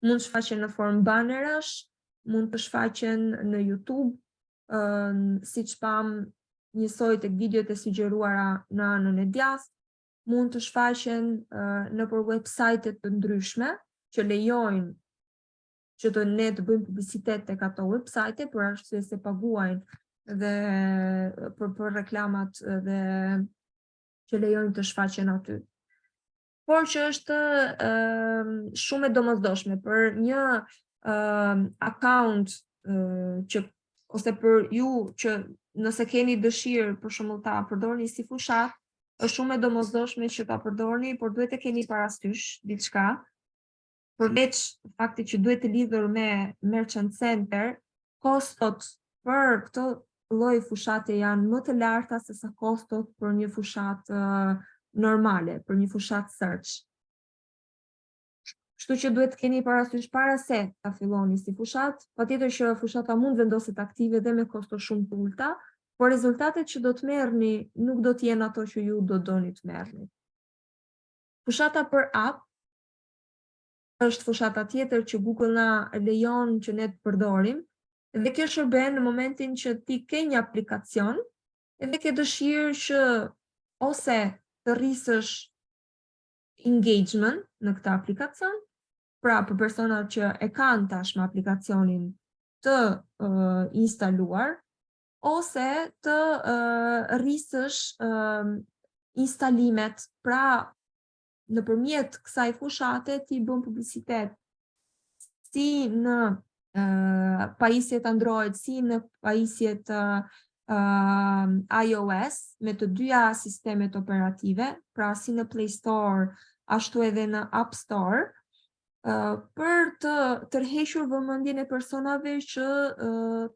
mund shfaqen në formë banerash, mund të shfaqen në YouTube, siç pam njësoj tek videot e sugjeruara në anën e djathtë, mund të shfaqen nëpër website të ndryshme që lejojnë që ne të bëjmë publicitet tek ato website për arsye se paguajnë dhe për reklamat dhe që lejojnë të shfaqen aty. Por që është shumë e domosdoshme për një account ose për ju që nëse keni dëshirë për shembull ta përdorni si fushat, është shumë e domosdoshme që ta përdorni, por duhet të keni parasysh diçka. Përveç faktit që duhet të lidhur me Merchant Center, kostot për këtë lloj fushate janë më të larta se sa kostot për një fushat normale, për një fushat search. Kështu që duhet të keni parasysh para se ta filloni si fushat, patjetër që fushata mund vendoset aktive dhe me kosto shumë të ulta, por rezultatet që do të merrni nuk do të jenë ato që ju do doni të merrni. Fushata për app është fushata tjetër që Google na lejon që ne të përdorim, dhe kjo shërben në momentin që ti ke një aplikacion dhe ke dëshirë që ose të rrisësh engagement në këtë aplikacion, pra për personat që e kanë tashmë aplikacionin të instaluar, ose të rrisësh instalimet, pra nëpërmjet kësaj fushate ti bën publicitet si në pajisjet Android, si në pajisjet iOS, me të dyja sistemet operative, pra si në Play Store, ashtu edhe në App Store, për të tërhequr vëmendjen e personave që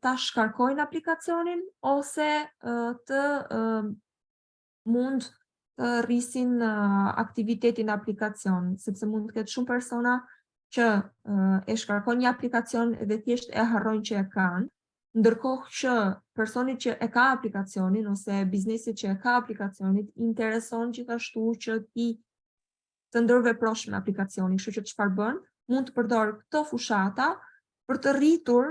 ta shkarkojnë aplikacionin ose të mund të rrisin aktivitetin në aplikacion, sepse mund të ketë shumë persona që e shkarkojnë një aplikacion dhe thjesht e harrojnë që e kanë, ndërkohë që personi që e ka aplikacionin ose biznesi që e ka aplikacionit intereson gjithashtu që ti të ndërveprosh me aplikacionin, kështu që çfarë bën? Mund të përdor këto fushata për të rritur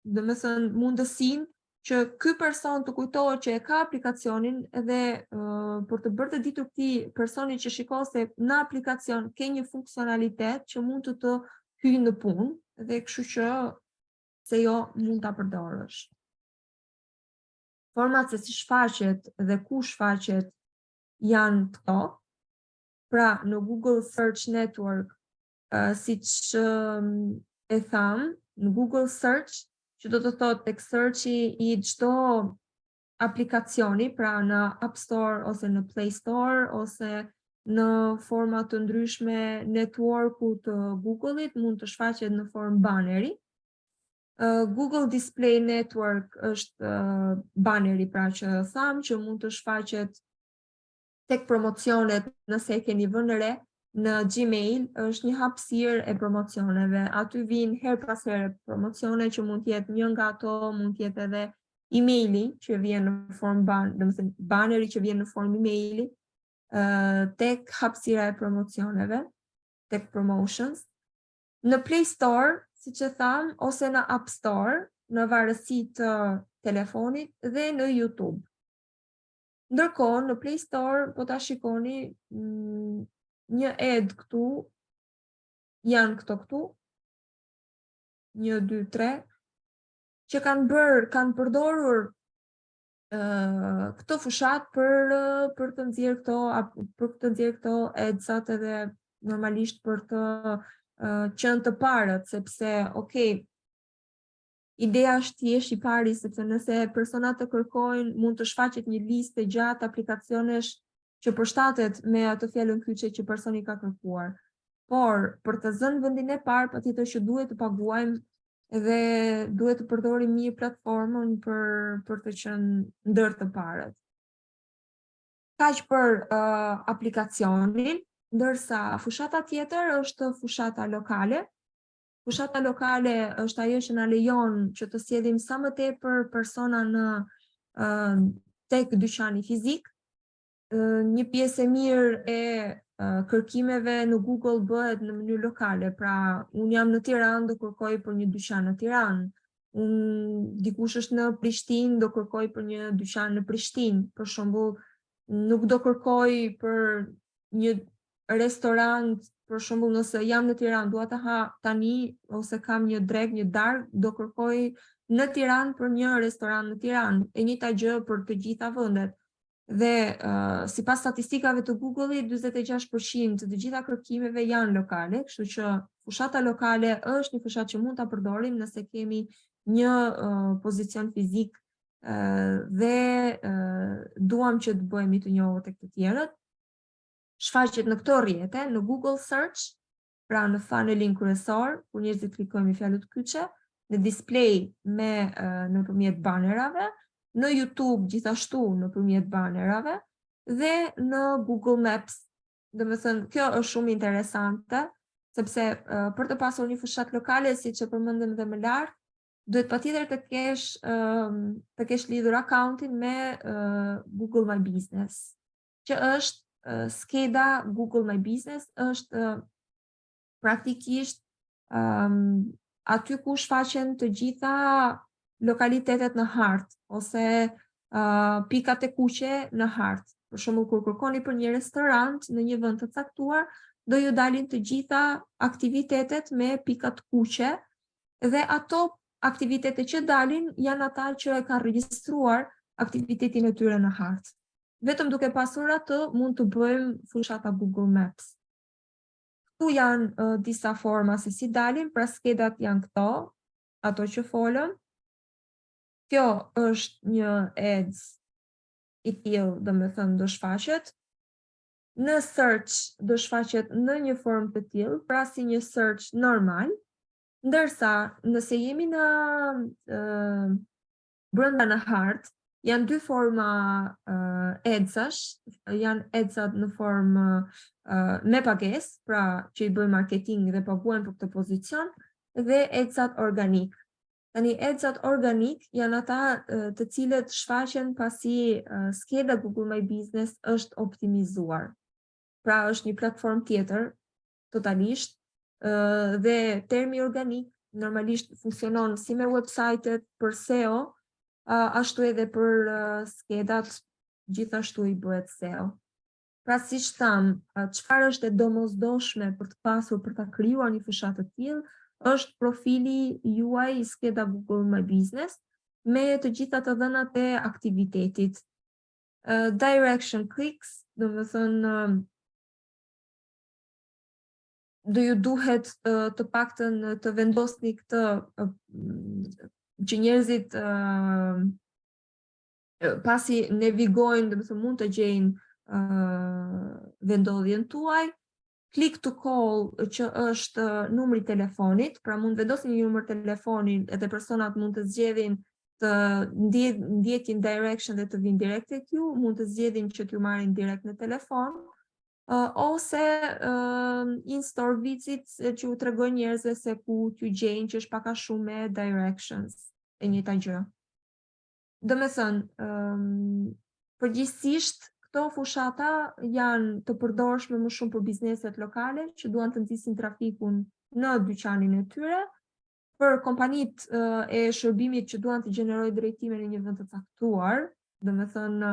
domethënë mundësinë që ky person të kujtohet që e ka aplikacionin dhe për të bërë të ditur këtij personi që shikon se në aplikacion ke një funksionalitet që mund të hyjë në punë dhe kështu që se jo mund ta përdorësh. Format se si shfaqet dhe ku shfaqet janë këto. Pra në Google Search Network, siç e tham, në Google Search, që do të thotë tek searchi i çdo aplikacioni, pra në App Store ose në Play Store ose në forma të ndryshme networku të Google-it, mund të shfaqet në formë baneri. Google Display Network është baneri, pra që tham që mund të shfaqet tek promocionet nëse e keni vënë re. Në Gmail është një hapësirë e promocioneve. Aty vijnë her pas here promocione që mund të jetë një nga ato, mund të jetë edhe emaili që vjen në formë domethënë baneri që vjen në formë emaili, tek hapësira e promocioneve, tek promotions. Në Play Store, siç e tham, ose në App Store, në varësi të telefonit dhe në YouTube. Ndërkohë, në Play Store, po ta shikoni një ad këtu, janë këtu, 1, 2, 3, që kanë përdorur këto fushat për të nxjerrë këto adsat edhe normalisht për të qenë të parët, sepse, ideja është thjesht i pari, sepse nëse personat të kërkojnë, mund të shfaqet një listë gjatë aplikacionesh që përshtatet me atë fjalën kyçe që personi ka kërkuar. Por, për të zënë vendin e parë, patjetër që duhet të paguajmë dhe duhet të përdorim një platformën për të qenë ndër të parët. Kaq për aplikacionin, ndërsa fushata tjetër është fushata lokale. Fushata lokale është ajo që na lejon që të sjellim sa më tepër persona në tek dyqani fizik. Një pjesë e mirë e kërkimeve në Google bëhet në mënyrë lokale, pra unë jam në Tiranë, do kërkoj për një dyqan në Tiranë. Dikush është në Prishtinë, do kërkoj për një dyqan në Prishtinë. Për shembull, nuk do kërkoj për një restorant, për shembull, nëse jam në Tiranë, dua të ha tani ose kam një drek, një darkë, do kërkoj në Tiranë për një restorant në Tiranë. E njëjta gjë për të gjitha vendet. Dhe sipas statistikave të Google-it, 46% të gjitha kërkimeve janë lokale, kështu që fushata lokale është një fushatë që mund ta përdorim nëse kemi një pozicion fizik dhe duam që të bëhemi të njohur tek të tjerët. Shfaqet në këto rrjete, në Google Search, pra në funnelin kryesor, ku njerëzit klikojnë me fjalët kyçe, në display nëpërmjet banerave, në YouTube gjithashtu nëpërmjet banerave dhe në Google Maps. Domethënë, kjo është shumë interesante, sepse për të pasur një fushatë lokale, siç e përmendëm dhe më lart, duhet patjetër të kesh lidhur akauntin me Google My Business, që është skeda Google My Business, është praktikisht aty ku shfaqen të gjitha lokalitetet në hartë ose pikat e kuqe në hartë. Për shembull, kur kërkoni për një restorant në një vend të caktuar, do ju dalin të gjitha aktivitetet me pikat kuqe dhe ato aktivitete që dalin janë ata që e kanë regjistruar aktivitetin e tyre në hartë. vetëm duke pasur atë mund të bëjmë fushata Google Maps. Këtu janë disa forma se si dalin, pra skedat janë këto, ato që folëm. Kjo është një ads i tillë, domethënë do shfaqet. Në search do shfaqet në një formë të tillë, pra si një search normal, ndërsa nëse jemi në brenda në hartë, janë dy forma adsash, janë adsat në formë me pagesë, pra që i bëjmë marketing dhe paguajmë për këtë pozicion, dhe adsat organik. Tani adsat organik janë ata të cilët shfaqen pasi skeda Google My Business është optimizuar. Pra është një platformë tjetër totalisht dhe termi organik normalisht funksionon si me website-et për SEO, ashtu edhe për skedat, gjithashtu i bëhet SEO. Pra si tham, çfarë është e domosdoshme për të pasur për ta krijuar një fushatë të tillë, është profili juaj i skeda Google My Business me të gjitha të dhënat e aktivitetit. Direction clicks, domethënë do ju duhet të paktën të vendosni këtë që njerëzit pasi navigojnë, domethënë mund të gjejnë vendodhjen tuaj. Click to call, që është numri i telefonit, pra mund vendosni një numër telefoni edhe personat mund të zgjedhin të ndjekin direction dhe të vinë direkt tek ju, mund të zgjedhin që t'ju marrin direkt në telefon, ose in-store visits që u tregojnë njerëzve se ku t'ju gjejnë, që është pak a shumë me directions, e njëjta gjë. Domethënë, përgjithsisht këto fushata janë të përdorshme më shumë për bizneset lokale që duan të nxisin trafikun në dyqanin e tyre, për kompanitë e shërbimit që duan të gjenerojnë drejtime në një vend të caktuar, domethënë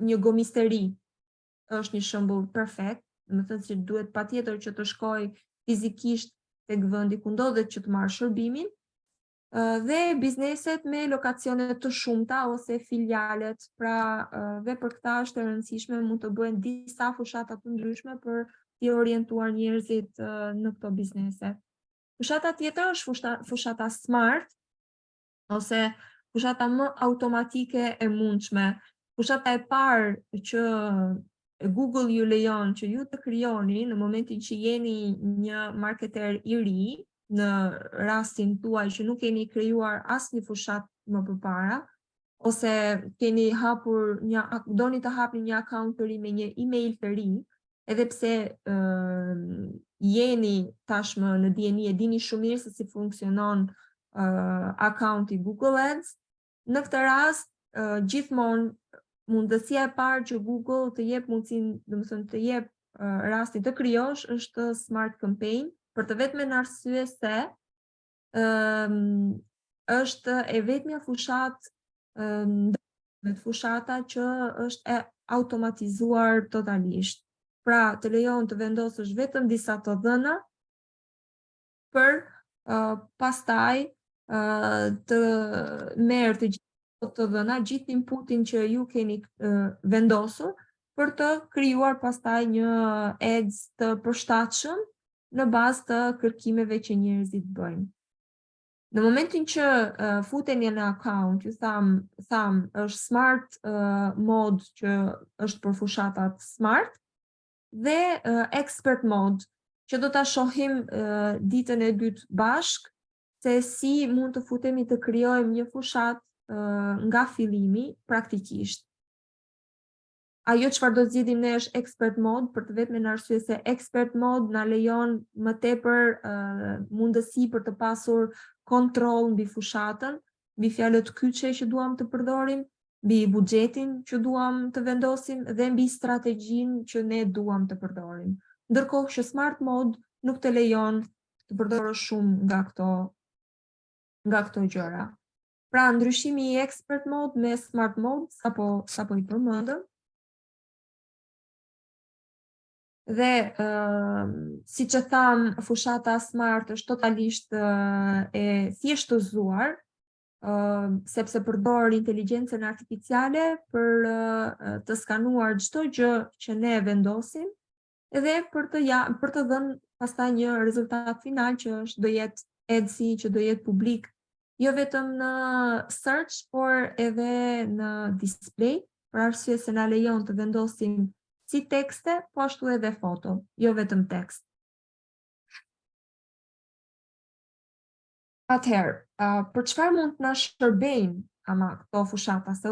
një gomisteri është një shembull perfekt, domethënë se duhet patjetër që të shkoj fizikisht tek vendi ku ndodhet që të marrë shërbimin, dhe bizneset me lokacione të shumta ose filialet, pra dhe për këta është e rëndësishme mund të bëhen disa fushata të ndryshme për t'i orientuar njerëzit në këto biznese. Fushata tjetër është fushata smart, ose fushata më automatike e mundshme. Fushata e parë që Google ju lejon që ju të krijoni në momentin që jeni një marketer i ri, në rastin tuaj që nuk keni krijuar asnjë fushatë më përpara, ose keni hapur doni të hapni një akaunt të ri me një email të ri, edhe pse jeni tashmë në dieni e dini shumë mirë se si funksionon akaunti Google Ads, në këtë rast gjithmonë mundësia e parë që Google të jep mundësinë, domethënë të jep rastin të krijosh është smart campaign, për të vetmen arsye se është e vetmja fushata që është e automatizuar totalisht. Pra të lejon të vendosësh vetëm disa të dhëna për pastaj të merr të gjitha të dhëna, gjithë inputin që ju keni vendosur për të krijuar pastaj një ads të përshtatshëm në bazë të kërkimeve që njerëzit bëjnë. Në momentin që futeni në account, ju tham është smart mode që është për fushatat smart dhe expert mode që do ta shohim ditën e dytë bashk se si mund të futemi të krijojmë një fushat nga fillimi praktikisht. Ajo çfarë do zgjidhim ne është expert mode për të vetmen arsye se expert mode na lejon më tepër mundësi për të pasur kontroll mbi fushatën, mbi fjalët kyçe që duam të përdorim, mbi buxhetin që duam të vendosim dhe mbi strategjinë që ne duam të përdorim. Ndërkohë që smart mode nuk të lejon të përdorësh shumë nga këto gjëra. Pra ndryshimi i expert mode me smart mode sapo i përmendëm. Dhe si që tham, fushata smart është totalisht e thjeshtëzuar, sepse përdor inteligjencën artificiale për të skanuar çdo gjë që ne vendosim edhe për të dhënë pastaj një rezultat final që do jetë edsi, që do jetë publik, jo vetëm në search, por edhe në display, për arsye se na lejon të vendosim si tekste, po ashtu edhe foto, jo vetëm tekst. Atëherë, për çfarë mund të na shërbejnë ama këto fushata? Se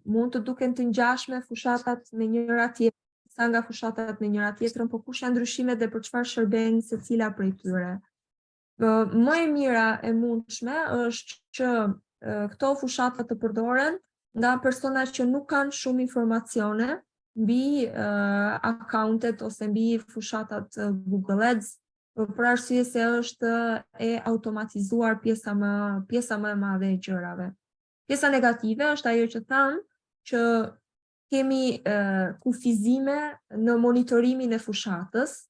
mund të duken të ngjashme fushatat me njëra tjetrën, sa nga fushatat me njëra tjetrën, po kush janë ndryshimet dhe për çfarë shërbejnë secila prej tyre? Më e mira e mundshme është që këto fushata të përdoren nga persona që nuk kanë shumë informacione mbi accountet ose mbi fushatat Google Ads, për arsye se është e automatizuar pjesa më e madhe e gjërave. Pjesa negative është ajo që tham që kemi kufizime në monitorimin e fushatës,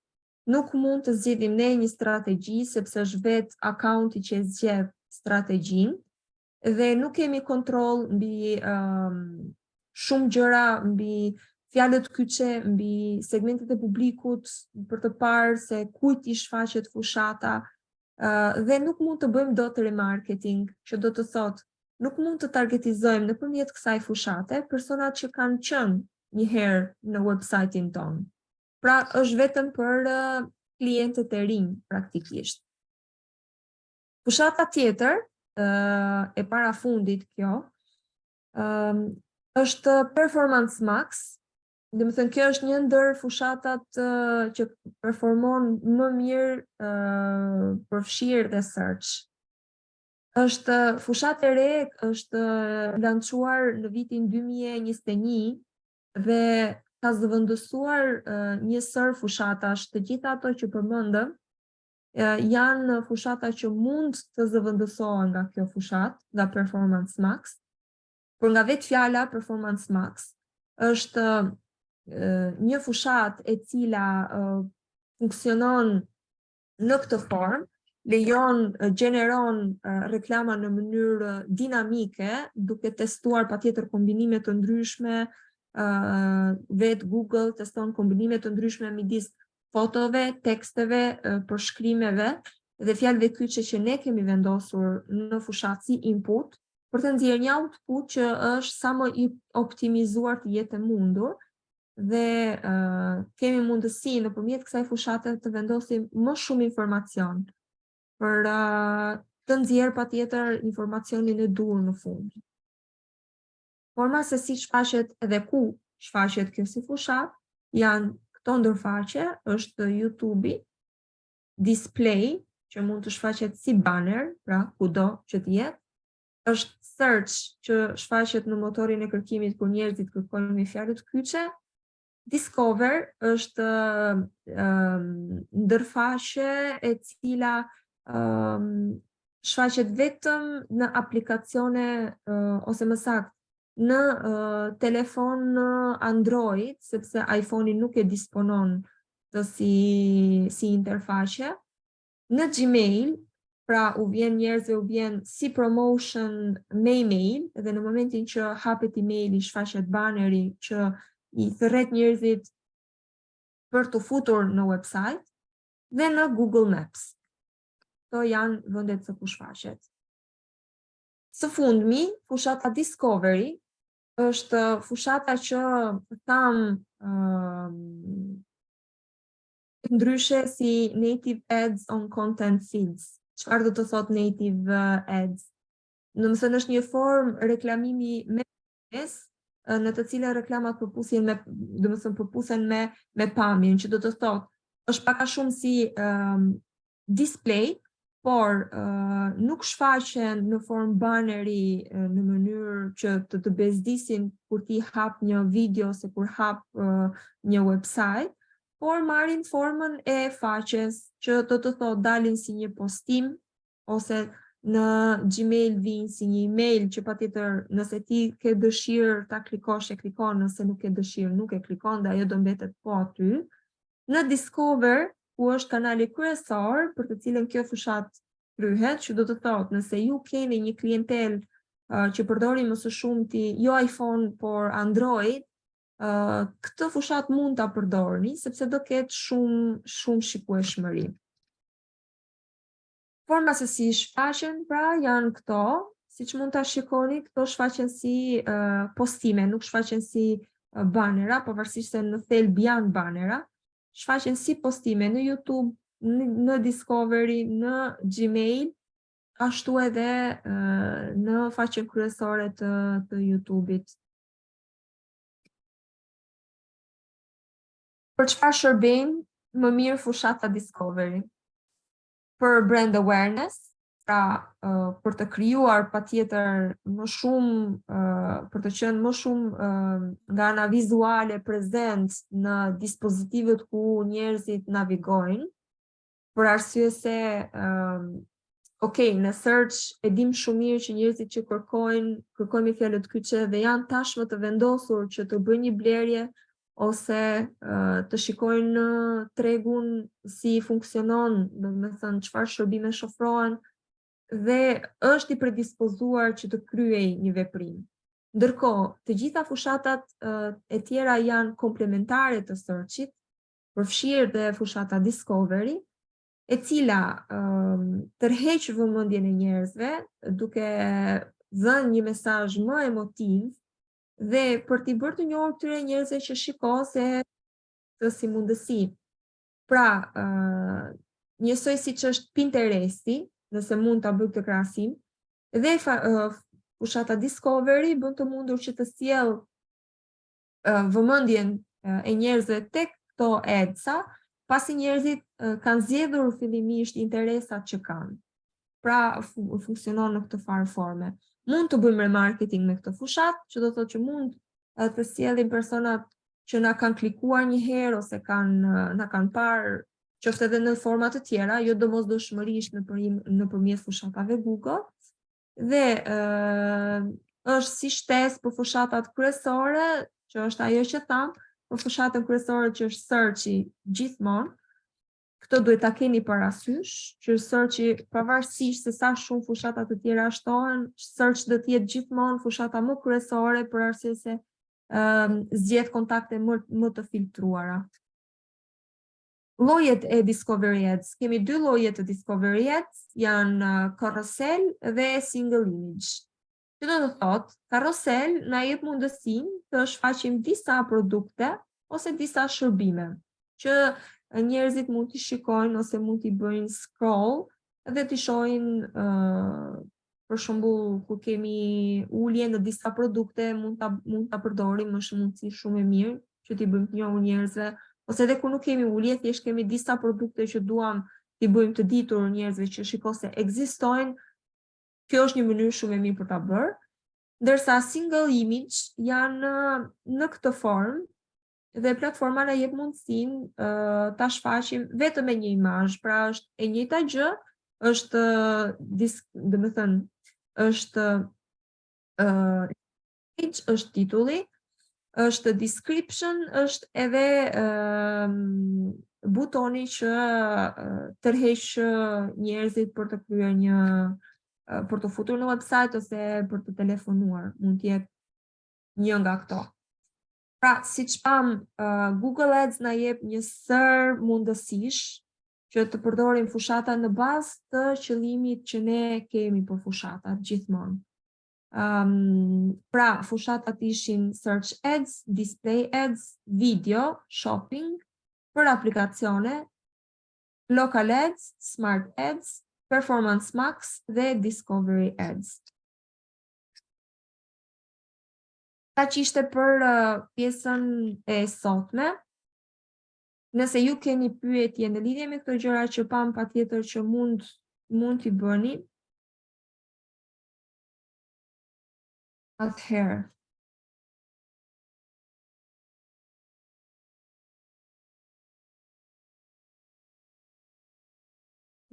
nuk mund të zgjedhim ne një strategji sepse është vetë akaunti që zgjedh strategjinë dhe nuk kemi kontroll mbi shumë gjëra, mbi fjalët kyçe, mbi segmentet e publikut për të parë se kujt i shfaqet fushata dhe nuk mund të bëjmë dot remarketing, që do të thotë nuk mund të targetizojmë nëpërmjet kësaj fushate personat që kanë qenë një herë në website-in tonë. Pra është vetëm për klientët e rinj praktikisht. Fushata tjetër, e parafundit kjo, është Performance Max. Dhe më thënë, kjo është një ndër fushatat që performon më mirë përfshirë dhe search. Është fushat e re, është lançuar në vitin 2021 dhe ka zëvendësuar një sër fushatash, të gjitha ato që përmendëm janë fushata që mund të zëvendësohen nga kjo fushat, nga Performance Max. Por nga vetë fjala Performance Max është një fushat e cila funksionon në këtë formë, gjeneron reklama në mënyrë dinamike, duke testuar patjetër kombinime të ndryshme, vetë Google teston kombinime të ndryshme midis fotove, teksteve, përshkrimeve dhe fjalëve kyçe që ne kemi vendosur në fushat si input, për të nxjerrë një output që është sa më i optimizuar të jetë e mundur. Dhe kemi mundësi nëpërmjet kësaj fushate të vendosim më shumë informacion për të nxjerrë patjetër informacionin e duhur në fund. Forma se si shfaqet edhe ku shfaqet kjo si fushat janë këto ndërfaqe, është YouTube-i, display që mund të shfaqet si banner, pra kudo që të jetë, është search që shfaqet në motorin e kërkimit kur njerëzit kërkojnë me fjalë të kyçe. Discover është ndërfaqe e cila shfaqet vetëm në aplikacione ose më saktë në telefon Android, sepse iPhone-i nuk e disponon të si interfaqe. Në Gmail, pra u vjen si promotion me email, dhe në momentin që hapet emaili shfaqet baneri që i thërret njerëzit për të futur në website, dhe në Google Maps. Këto janë vendet se ku shfaqet. Së fundmi, fushata Discovery është fushata që tham ndryshe si native ads on content feeds. Çfarë do të thotë native ads? Domethënë është një formë reklamimi me pjesë në të cilën reklamat përputhjen me pamjen, që do të thotë është pak a shumë si display, por nuk shfaqen në formë baneri në mënyrë që të bezdisin kur ti hap një video ose kur hap një website, por marrin formën e faqes, që do të thotë dalin si një postim ose në Gmail vinë si një email që patjetër nëse ti ke dëshirë ta klikosh e klikon, nëse nuk ke dëshirë nuk e klikon dhe ajo do mbetet po aty. Në Discover, ku është kanali kryesor për të cilën kjo fushat kryhet, që do të thotë, nëse ju keni një klientel që përdori më së shumti jo iPhone, por Android, këtë fushat mund ta përdorni sepse do ketë shumë shikueshmëri. Forma se si shfaqen, pra, janë këto, siç mund ta shikoni, këto shfaqen si postime, nuk shfaqen si banera, pavarësisht se në thelb janë banera, shfaqen si postime në YouTube, në Discovery, në Gmail, ashtu edhe në faqen kryesore të YouTube-it. Për çfarë shërbejnë më mirë fushata Discovery? Për brand awareness, pra për të krijuar patjetër më shumë, për të qenë më shumë nga ana vizuale prezent në dispozitivet ku njerëzit navigojnë, për arsye se në search e dim shumë mirë që njerëzit që kërkojnë me fjalë të kyçe dhe janë tashmë të vendosur që të bëjnë një blerje ose të shikojnë tregun si funksionon, do të thënë çfarë shërbime shofrohen dhe është i predispozuar që të kryej një veprim. Ndërkohë, të gjitha fushatat e tjera janë komplementare të searchit, përfshirë dhe fushata Discovery, e cila tërheq vëmendjen e njerëzve duke dhënë një mesazh më emotiv dhe për t'i bërë të njohur këtyre njerëzve që shikojnë se të si mundësi. Pra, njësoj siç është Pinteresti, nëse mund ta bëj këtë krahasim, dhe fushata Discovery bën të mundur që të sjell vëmendjen e njerëzve tek këto ads-a, pasi njerëzit kanë zgjedhur fillimisht interesat që kanë. Pra, funksionon në këtë farë forme. Mund të bëjmë remarketing me këtë fushat, që do të thotë që mund të sjellim personat që na kanë klikuar një herë ose na kanë parë, qoftë edhe në forma të tjera, jo domosdoshmërisht nëpërmjet fushatave Google, dhe është si shtesë për fushatat kryesore, që është ajo që tham, për fushatën kryesore që është searchi gjithmonë. Këto duhet ta keni parasysh, që searchi pavarësisht se sa shumë fushata të tjera shtohen, search do të jetë gjithmonë fushata më kryesore për arsye se zgjedh kontakte më të filtruara. Llojet e Discovery Ads. Kemi 2 lloje të Discovery Ads, janë carousel dhe single image. Që do të thotë, carousel na jep mundësinë të shfaqim disa produkte ose disa shërbime, që njerëzit mund t'i shikojnë ose mund t'i bëjnë scroll dhe t'i shohin, për shembull, kur kemi ulje në disa produkte, mund ta përdorim, është mundësi shumë e mirë që t'i bëjmë të njohur njerëzve, ose edhe kur nuk kemi ulje, thjesht kemi disa produkte që duam t'i bëjmë të ditur njerëzve që shikojnë se ekzistojnë. Kjo është një mënyrë shumë e mirë për ta bërë. Ndërsa single image janë në këtë formë, dhe platforma na jep mundësinë ta shfaqim vetëm me një imazh, pra është e njëjta gjë, është është titulli, është description, është edhe butoni që tërheq njerëzit për të kryer për të futur në website ose për të telefonuar, mund të jetë një nga këto. Pra, siç pam, Google Ads na jep një sër mundësish që të përdorim fushata në bazë të qëllimit që ne kemi për fushatat gjithmonë. Pra, fushatat ishin search ads, display ads, video, shopping, për aplikacione, local ads, smart ads, performance max dhe discovery ads. Ka që ishte për pjesën e sotme. Nëse ju keni pyetje në lidhje me këto gjëra që pam, patjetër që mund t'i bëni. Atëherë.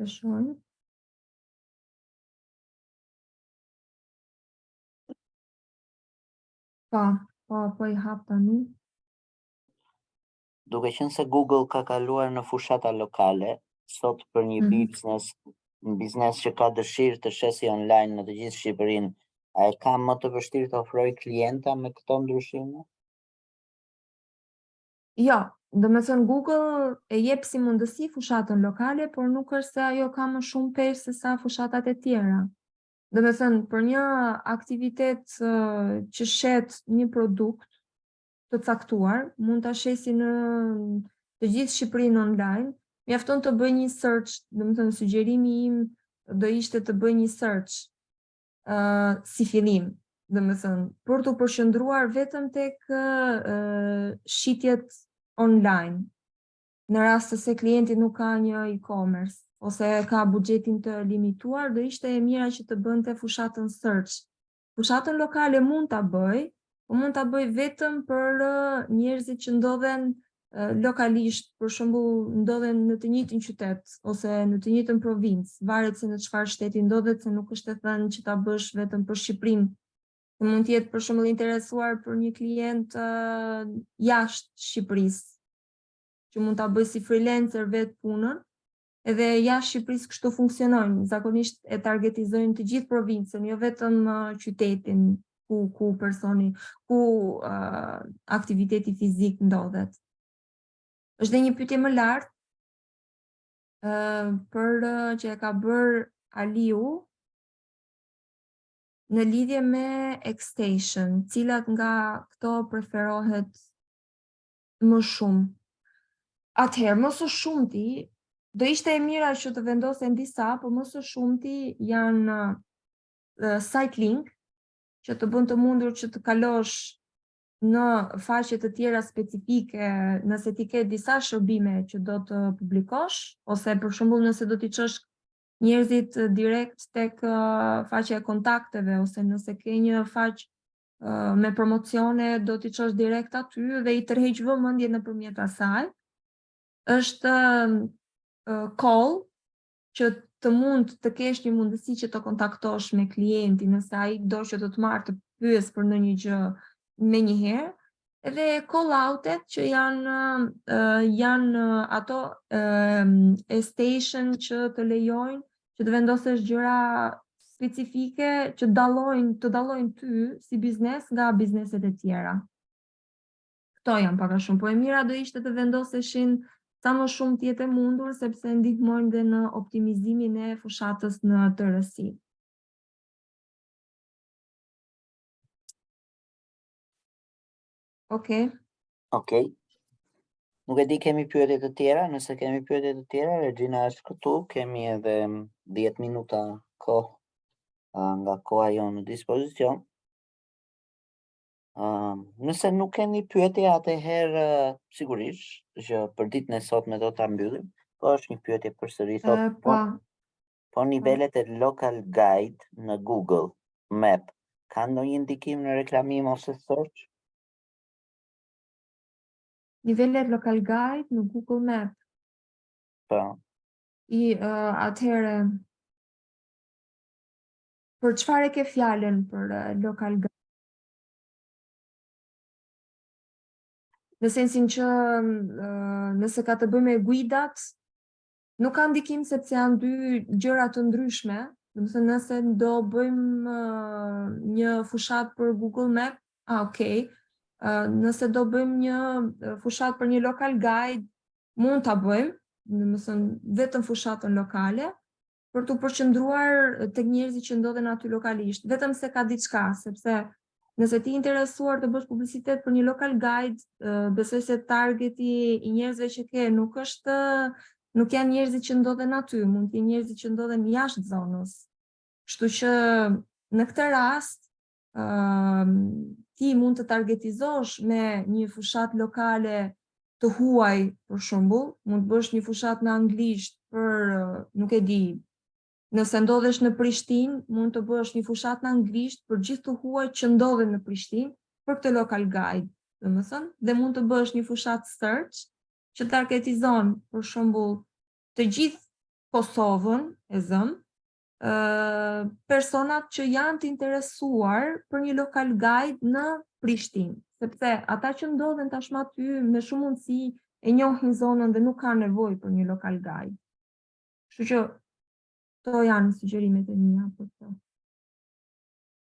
E shohim. Po I hap tani. Duke qenë se Google ka kaluar në fushata lokale, sot për një business në biznes që ka dëshirë të shesi online në të gjithë Shqipërinë, a e ka më të vështirë të ofroj klienta me këto ndryshime? Jo, do me thënë Google e jep si mundësi fushatën lokale, por nuk është se ajo ka më shumë peshë se sa fushatat e tjera. Do me thënë, për një aktivitet që shet një produkt të caktuar, mund të shesi në të gjithë Shqipërinë online, mjafton të bëj një search, do me thënë, sugjerimi im do ishte të bëj një search si fillim, do me thënë, për të përshëndruar vetëm tek shitjet online, në rast se klienti nuk ka një e-commerce, ose ka buxhetin të limituar, do ishte e mira që të bënte fushatën search. Fushatën lokale mund ta bëj, po mund ta bëj vetëm për njerëzit që ndodhen lokalisht, për shembull, ndodhen në të njëjtin qytet ose në të njëjtën provincë, varet se në çfarë shteti ndodhet, se nuk është e thënë që ta bësh vetëm për Shqipërinë. Mund të jetë për shembull interesuar për një klient jashtë Shqipërisë, që mund ta bëj si freelancer vetë punën, edhe jashtë Shqipërisë kështu funksionojnë. Zakonisht e targetizojnë të gjithë provincën, jo vetëm qytetin ku personi, ku aktiviteti fizik ndodhet. Është dhe një pyetje më lart për që e ka bërë Aliu në lidhje me Xstation, cilat nga këto preferohet më shumë. Atëherë, më së shumti, do ishte e mira që të vendosen disa, por më së shumti janë site link, që të bën të mundur që të kalosh në faqe të tjera specifike nëse ti ke disa shërbime që do të publikosh, ose për shembull nëse do t'i çosh njerëzit direkt tek faqja e kontakteve, ose nëse ke një faqe me promocione, do t'i çosh direkt aty dhe i tërheq vëmendjen nëpërmjet asaj. Është call që të mund të kesh një mundësi që të kontaktosh me klientin nëse ai do që të marrë të pyes për ndonjë gjë me njëherë, edhe call outet që janë ato station që të lejojnë që të vendosesh gjëra specifike që të dallojnë ty si biznes nga bizneset e tjera. Këto janë pak a shumë, po e mira do ishte të vendoseshin sa më shumë të jetë e mundur, sepse ndihmojnë dhe në optimizimin e fushatës në tërësi. Okej. Nuk e di, kemi pyetje të tjera? Nëse kemi pyetje të tjera, Regjina është këtu, kemi edhe 10 minuta kohë nga koha jonë në dispozicion. Nëse nuk kemi pyetje, atëherë sigurisht që për ditën e sotme do ta mbyllim, po është një pyetje përsëri thotë, po nivelet e local guide në Google Map kanë ndonjë ndikim në reklamim ose search? Nivelet local guide në Google Map. Po. Atëherë, për çfarë ke fjalën për local guide? Në sensin që nëse ka të bëjë me guidat, nuk ka ndikim sepse janë dy gjëra të ndryshme. Domethënë nëse do bëjmë një fushat për Google Map, okay. Nëse do bëjmë një fushat për një local guide, mund ta bëjmë, domethënë vetëm fushatën lokale, për të përqendruar tek njerëzit që ndodhen aty lokalisht, vetëm se ka diçka, sepse nëse ti interesuar të bësh publicitet për një local guide, besoj se targeti i njerëzve që ke nuk janë njerëzit që ndodhen aty, mund të jenë njerëzit që ndodhen jashtë zonës. Kështu që në këtë rast ti mund të targetizosh me një fushat lokale të huaj, për shembull, mund të bësh një fushat në anglisht për, nuk e di, nëse ndodhesh në Prishtinë, mund të bësh një fushat në anglisht për gjithë të huaj që ndodhen në Prishtinë për këtë local guide, domethënë, dhe mund të bësh një fushat search që targetizon, për shembull, të gjithë Kosovën e zëm, personat që janë të interesuar për një local guide në Prishtinë, sepse ata që ndodhen tashmë aty me shumë mundësi e njohin zonën dhe nuk kanë nevojë për një local guide. Kështu që Këto janë sugjerimet e mia për këtë.